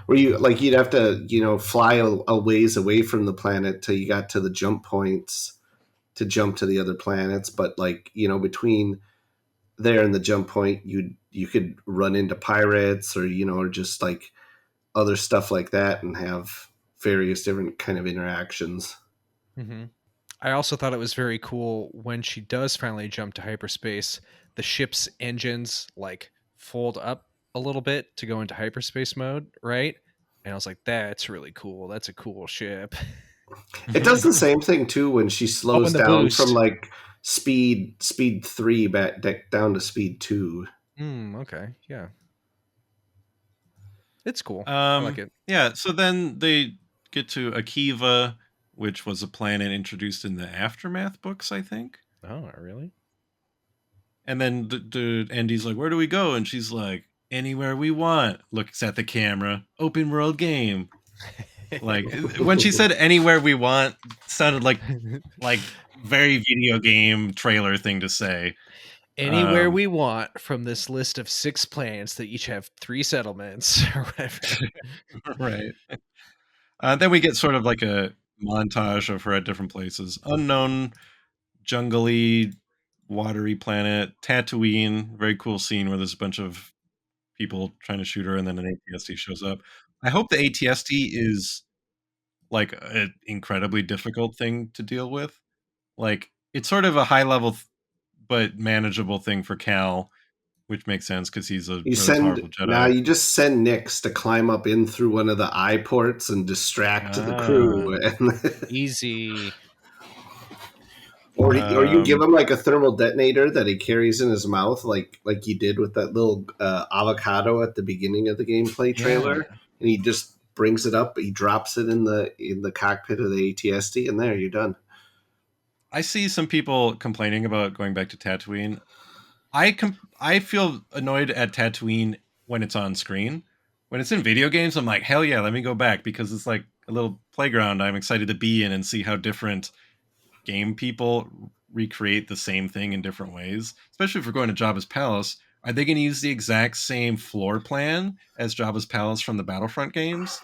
where you like you'd have to fly a ways away from the planet till you got to the jump points to jump to the other planets, but like between there and the jump point you could run into pirates or or just like other stuff like that and have various different kind of interactions. Mm-hmm. I also thought it was very cool when she does finally jump to hyperspace, the ship's engines like fold up a little bit to go into hyperspace mode, right? And I was like, that's really cool. That's a cool ship. It does the same thing too when she Oh, slows and the down from boost. like speed 3 back down to speed 2. Okay. Yeah. It's cool. I like um it. yeah, so then they get to Akiva, which was a planet introduced in the Aftermath books, I think. Oh, really? And then Andy's like, "Where do we go?" And she's like, "Anywhere we want." Looks at the camera. Open world game. Like when she said "anywhere we want," sounded like very video game trailer thing to say. Anywhere Um, we want from this list of 6 planets that each have 3 settlements or whatever. right. Then we get sort of like a montage of her at different places. Unknown, jungly, watery planet, Tatooine. Very cool scene where there's a bunch of people trying to shoot her, and then an ATST shows up. I hope the ATST is like an incredibly difficult thing to deal with. Like it's sort of a high level but manageable thing for Cal, which makes sense because he's a really powerful Jedi. You just send Nix to climb up in through one of the eye ports and distract the Ah, crew, Easy. or you give um, him like a thermal detonator that he carries in his mouth, like you did with that little avocado at the beginning of the gameplay Yeah. trailer, and he just brings it up, he drops it in the cockpit of the ATSD, and there you're done. I see some people complaining about going back to Tatooine. I feel annoyed at Tatooine when it's on screen. When it's in video games, I'm like, hell yeah, let me go back because it's like a little playground I'm excited to be in and see how different game people recreate the same thing in different ways. Especially if we're going to Jabba's Palace, are they going to use the exact same floor plan as Jabba's Palace from the Battlefront games?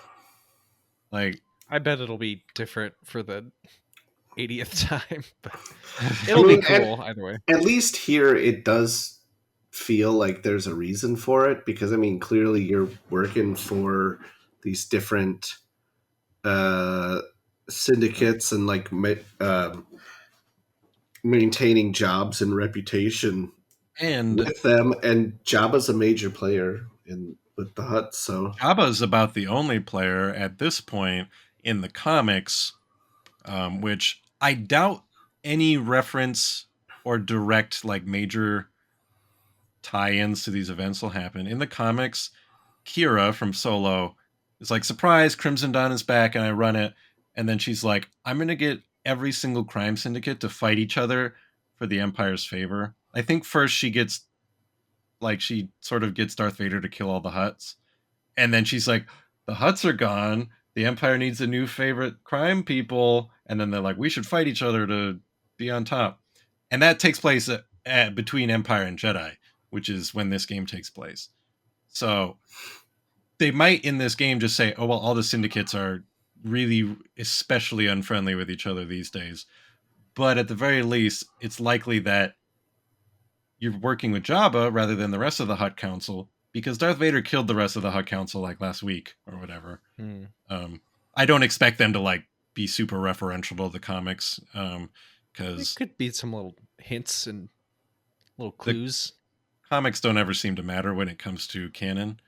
Like, I bet it'll be different for the 80th time, but I it'll be mean, cool either way. at least here it does feel like there's a reason for it because I mean, clearly you're working for these different uh, syndicates and like maintaining jobs and reputation and with them. And Jabba's a major player in with the Hutt, so Jabba's about the only player at this point in the comics, which I doubt any reference or direct like major tie-ins to these events will happen. In the comics, Kira from Solo is like, surprise, Crimson Dawn is back and I run it. And then she's like, I'm gonna get every single crime syndicate to fight each other for the Empire's favor. I think first she sort of gets Darth Vader to kill all the Hutts. And then she's like, the Hutts are gone. The Empire needs a new favorite crime people. And then they're like, we should fight each other to be on top. And that takes place between Empire and Jedi, which is when this game takes place. So they might in this game just say, oh, well, all the syndicates are really especially unfriendly with each other these days. But at the very least, it's likely that you're working with Jabba rather than the rest of the Hutt Council because Darth Vader killed the rest of the Hutt Council like last week or whatever. I don't expect them to like be super referential to the comics There because could be some little hints and little clues. comics don't ever seem to matter when it comes to canon.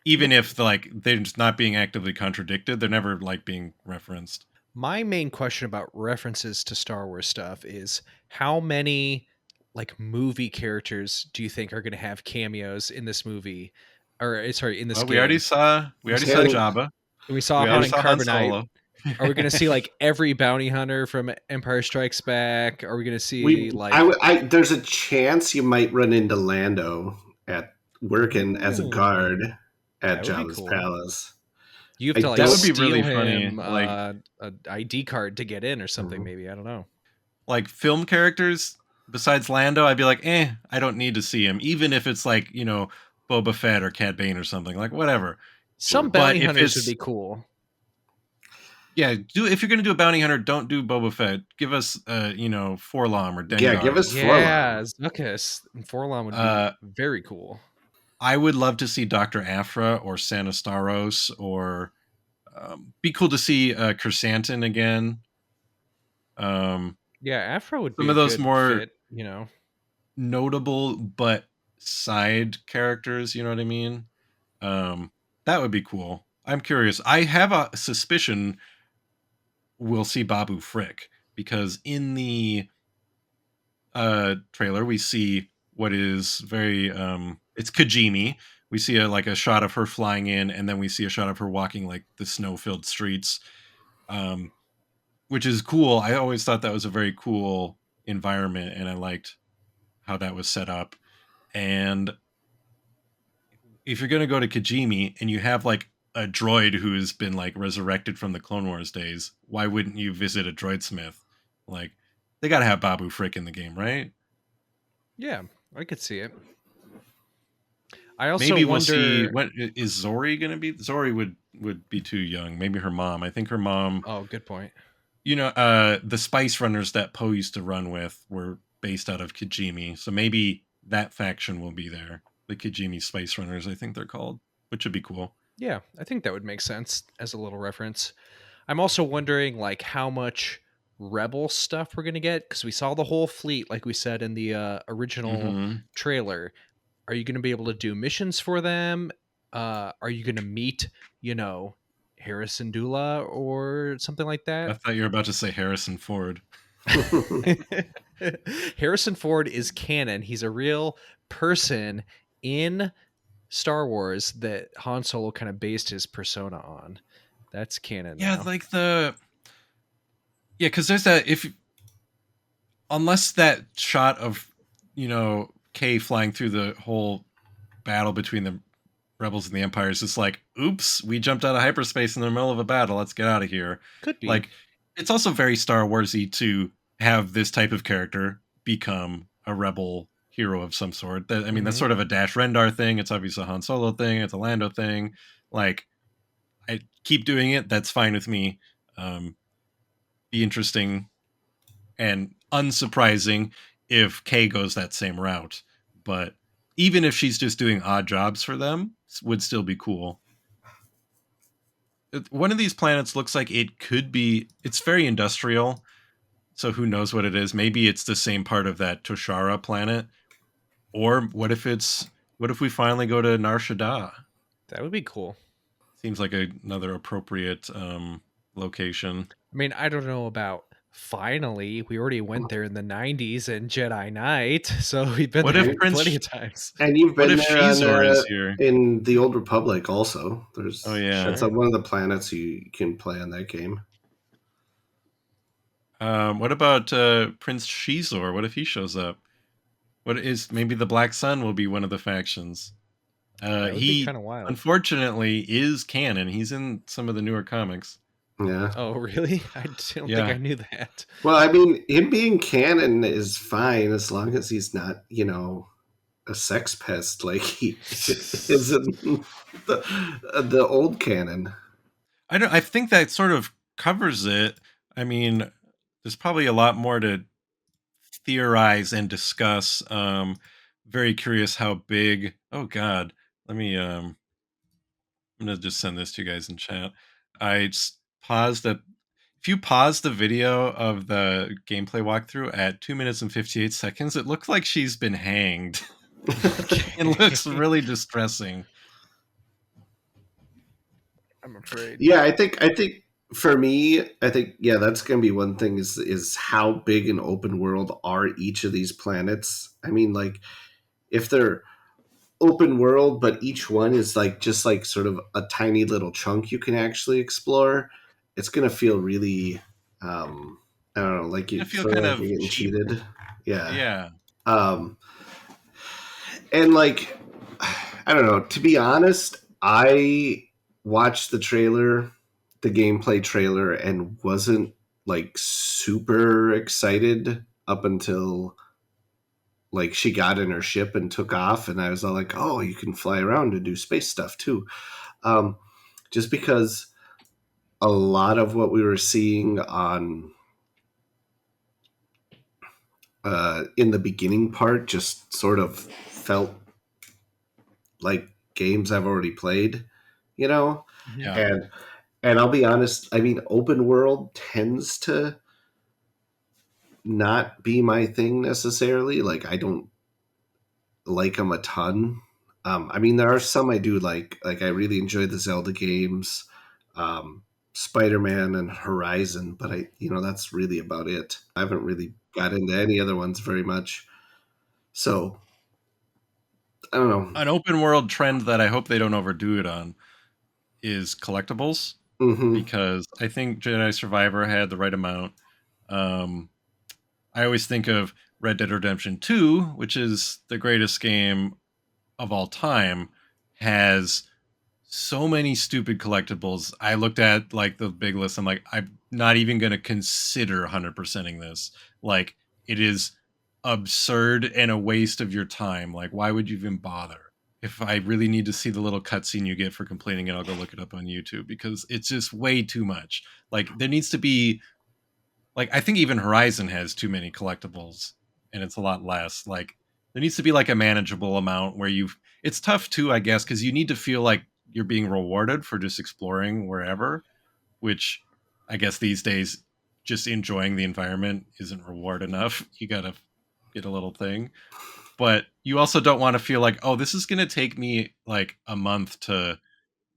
Even if they're just not being actively contradicted, they're never like being referenced. My main question about references to Star Wars stuff is how many like movie characters do you think are going to have cameos in this movie, or sorry, in this Well, game? we already saw Yeah. Jabba. We saw We Han already and saw Han Carbonite. Solo. Are we going to see like every bounty hunter from Empire Strikes Back? Are we going to see there's a chance you might run into Lando at working as a guard at that would be Jabba's cool. palace. You have I to like That would be steal really him funny, like- a ID card to get in or something. Mhm. Maybe I don't know. Like film characters besides Lando, I'd be like, I don't need to see him, even if it's like Boba Fett or Cad Bane or something. Like whatever. Some But bounty if hunters would it's- be cool. Yeah, if you're gonna do a bounty hunter, don't do Boba Fett. Give us Forlom or Dengar. Yeah, give us Yeah, Forlom. Zuckuss and Forlom would be very cool. I would love to see Dr. Aphra or Santa Staros, or be cool to see Chrysanthemum again. Yeah, Afro would be Some a of those good more fit, notable but side characters, you know what I mean? That would be cool. I'm curious. I have a suspicion we'll see Babu Frick because in the trailer we see what is very it's Kajimi. We see a shot of her flying in, and then we see a shot of her walking like the snow-filled streets, which is cool. I always thought that was a very cool environment, and I liked how that was set up. And if you're gonna go to Kajimi and you have like a droid who's been like resurrected from the Clone Wars days, why wouldn't you visit a droid smith? Like, they gotta have Babu Frick in the game, right? Yeah, I could see it. I also Maybe we'll wonder. see. What is Zori gonna be? Zori would be too young. Maybe her mom. I think her mom. Oh, good point. The Spice Runners that Poe used to run with were based out of Kijimi, so maybe that faction will be there. The Kijimi Spice Runners, I think they're called, which would be cool. Yeah, I think that would make sense as a little reference. I'm also wondering like how much Rebel stuff we're gonna get because we saw the whole fleet, like we said in the original Mhm. trailer. Are you going to be able to do missions for them? Are you going to meet, Harrison Dula or something like I that? thought you were about to say Harrison Ford. Harrison Ford is canon. He's a real person in Star Wars that Han Solo kind of based his persona on. That's canon Yeah, now. like Yeah, because there's that if unless that shot of Kay flying through the whole battle between the rebels and the empire is just like, oops, we jumped out of hyperspace in the middle of a battle, let's get out of here. Could be. Like, it's also very Star Warsy to have this type of character become a rebel hero of some sort. That, I mean, that's Mhm. sort of a Dash Rendar thing. It's obviously a Han Solo thing. It's a Lando thing. Like, I keep doing it. That's fine with me. Be interesting and unsurprising if Kay goes that same route. But even if she's just doing odd jobs for them, would still be cool. One of these planets looks like it could be. It's very industrial, so who knows what it is? Maybe it's the same part of that Toshara planet, or what if we finally go to Nar Shaddaa? That would be cool. Seems like another appropriate location. I mean, I don't know about finally. We already went there in the 90s in Jedi Knight, so we've been What if there plenty Prince? of times. And you've What been if there on Shizor is here? in the Old Republic also. Oh There's yeah. that's Sure. one of the planets you can play on that game. What about Prince Shizor? What if he shows up? What is maybe the Black Sun will be one of the factions? That would be He kind of wild. unfortunately is canon. He's in some of the newer comics. Yeah. Oh, really? I don't think Yeah. I knew that. Well, I mean, him being canon is fine as long as he's not, a sex pest like he is in the old canon. I think that sort of covers it. I mean, there's probably a lot more to theorize and discuss. Very curious how big. Oh God, let me. I'm gonna just send this to you guys in chat. I just paused that. If you pause the video of the gameplay walkthrough at 2 minutes and 58 seconds, it looks like she's been hanged. It looks really distressing. I'm afraid. Yeah, I think for me, yeah, that's gonna be one thing is how big an open world are each of these planets. I mean, like if they're open world, but each one is like just like sort of a tiny little chunk you can actually explore, it's gonna feel really I don't know, like I you feel feel kind like of you're getting cheap. cheated. Yeah. Yeah. Um and like I don't know, to be honest, I watched the trailer, the gameplay trailer, and wasn't like super excited up until like she got in her ship and took off, and I was all like, oh, you can fly around and do space stuff too. um, just because a lot of what we were seeing on in the beginning part just sort of felt like games I've already played, you know. Mhm. Yeah. And I'll be honest, I mean, open world tends to not be my thing necessarily. Like I don't like them a ton. I mean, there are some I do like. Like I really enjoy the Zelda games, Spider Man and Horizon, but that's really about it. I haven't really got into any other ones very much. So I don't know. An open world trend that I hope they don't overdo it on is collectibles, Hmm. because I think Jedi Survivor had the right amount. Um, I always think of Red Dead Redemption 2, which is the greatest game of all time, has so many stupid collectibles. I looked at like the big list. I'm like, I'm not even going to consider 100%ing this. Like, it is absurd and a waste of your time. Like, why would you even bother? If I really need to see the little cutscene you get for completing it, I'll go look it up on YouTube, because it's just way too much. Like, there needs to be, like, I think even Horizon has too many collectibles, and it's a lot less. Like, there needs to be like a manageable amount where you've. It's tough too, I guess, because you need to feel like you're being rewarded for just exploring wherever, which I guess these days just enjoying the environment isn't reward enough. You gotta get a little thing, but you also don't want to feel like, oh, this is gonna take me like a month to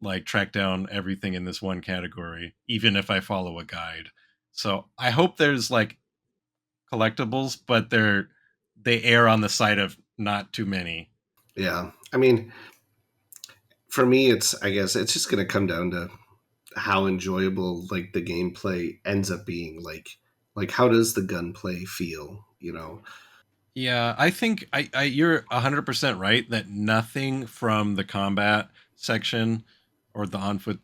like track down everything in this one category, even if I follow a guide. So I hope there's like collectibles, but they err on the side of not too many. Yeah, I mean, for me, I guess it's just going to come down to how enjoyable like the gameplay ends up being. Like Like, how does the gunplay feel? Yeah, I think you're 100% right that nothing from the combat section or the on foot,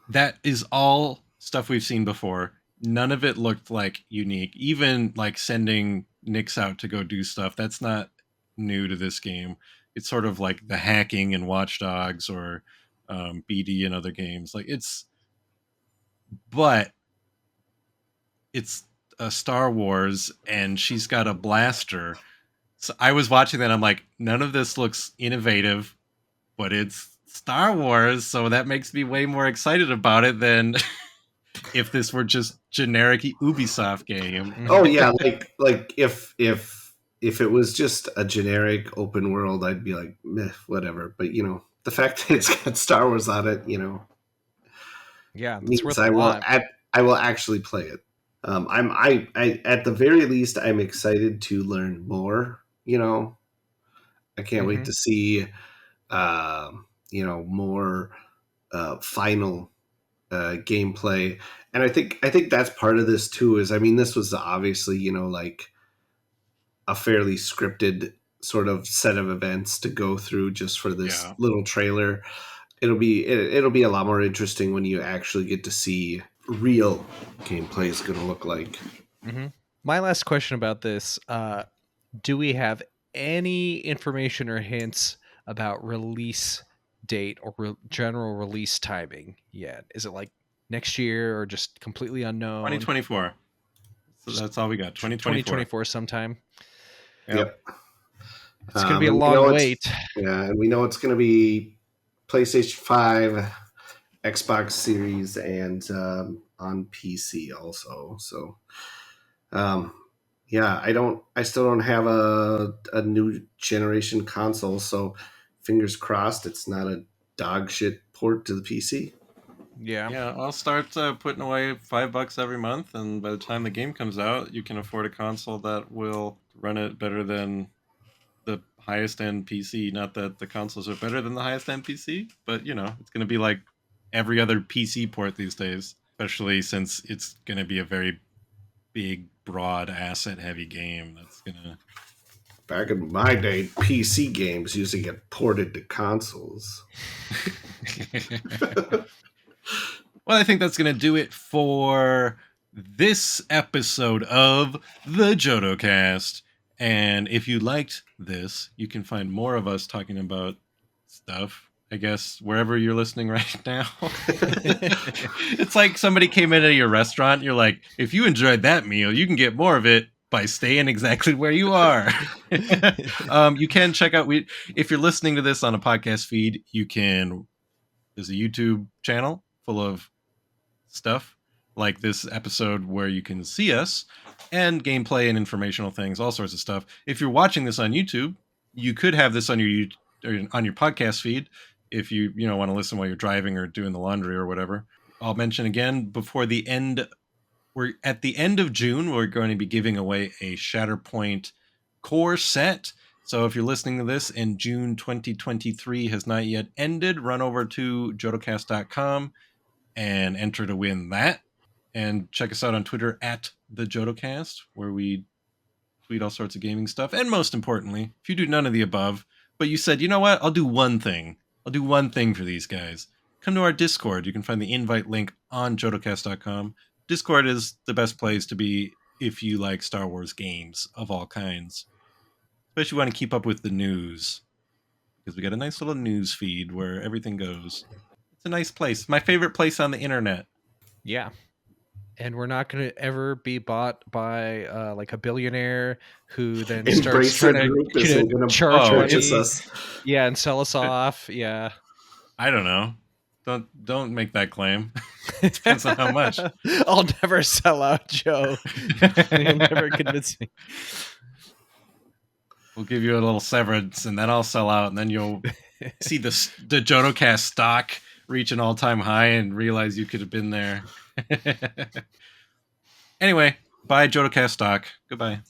that is all stuff we've seen before. None of it looked like unique. Even like sending Nyx out to go do stuff, that's not new to this game. It's sort of like the hacking in Watch Dogs or BD and other games. But it's a Star Wars, and she's got a blaster. So I was watching that. I'm like, none of this looks innovative, but it's Star Wars, so that makes me way more excited about it than if this were just generic Ubisoft game. Oh yeah, like if it was just a generic open world, I'd be like, meh, whatever. But the fact that it's got Star Wars on it, Yeah, that's means worth a lot. I will actually play it. I at the very least, I'm excited to learn more. I can't wait to see more final gameplay. And I think that's part of this too. Is, I mean, this was obviously like a fairly scripted sort of set of events to go through just for this Yeah. little trailer. It'll be a lot more interesting when you actually get to see real gameplay is going to look like. My last question about this: do we have any information or hints about release date or general release timing yet? Is it like next year or just completely unknown? 2024. So that's all we got. 2024. 2024 sometime. Yep. It's going to be a And we long know wait. Yeah, and we know it's going to be PlayStation 5, Xbox Series, and on PC also. So, yeah, I still don't have a new generation console. So, fingers crossed, it's not a dog shit port to the PC. Yeah. Yeah, I'll start putting away $5 every month, and by the time the game comes out, you can afford a console that will run it better than the highest end PC. Not that the consoles are better than the highest end PC, but it's going to be like every other PC port these days, especially since it's going to be a very big, broad, asset heavy game that's going to. Back in my day, PC games used to get ported to consoles. Well, I think that's going to do it for this episode of the Jodo Cast. And if you liked this, you can find more of us talking about stuff, I guess, wherever you're listening right now. It's like somebody came into your restaurant. You're like, if you enjoyed that meal, you can get more of it by staying exactly where you are. You can check out, if you're listening to this on a podcast feed, there's a YouTube channel full of stuff like this episode where you can see us and gameplay and informational things, all sorts of stuff. If you're watching this on YouTube, you could have this on your podcast feed if you want to listen while you're driving or doing the laundry or whatever. I'll mention again, we're at the end of June, we're going to be giving away a Shatterpoint core set. So if you're listening to this and June 2023 has not yet ended, run over to jodocast.com and enter to win that. And check us out on Twitter at the JodoCast, where we tweet all sorts of gaming stuff. And most importantly, if you do none of the above, but you said, you know what, I'll do one thing. I'll do one thing for these guys. Come to our Discord. You can find the invite link on jodocast.com. Discord is the best place to be if you like Star Wars games of all kinds. Especially if you want to keep up with the news. Because we got a nice little news feed where everything goes. It's a nice place. My favorite place on the internet. Yeah. And we're not going to ever be bought by like a billionaire who then starts trying to charge purchase money. us. Yeah, and sell us off. Yeah. I don't know. Don't make that claim. Depends on how much. I'll never sell out, Joe. You'll never convince me. We'll give you a little severance, and then I'll sell out, and then you'll see the JodoCast stock reach an all-time high and realize you could have been there. Anyway, buy JodoCast stock. Goodbye.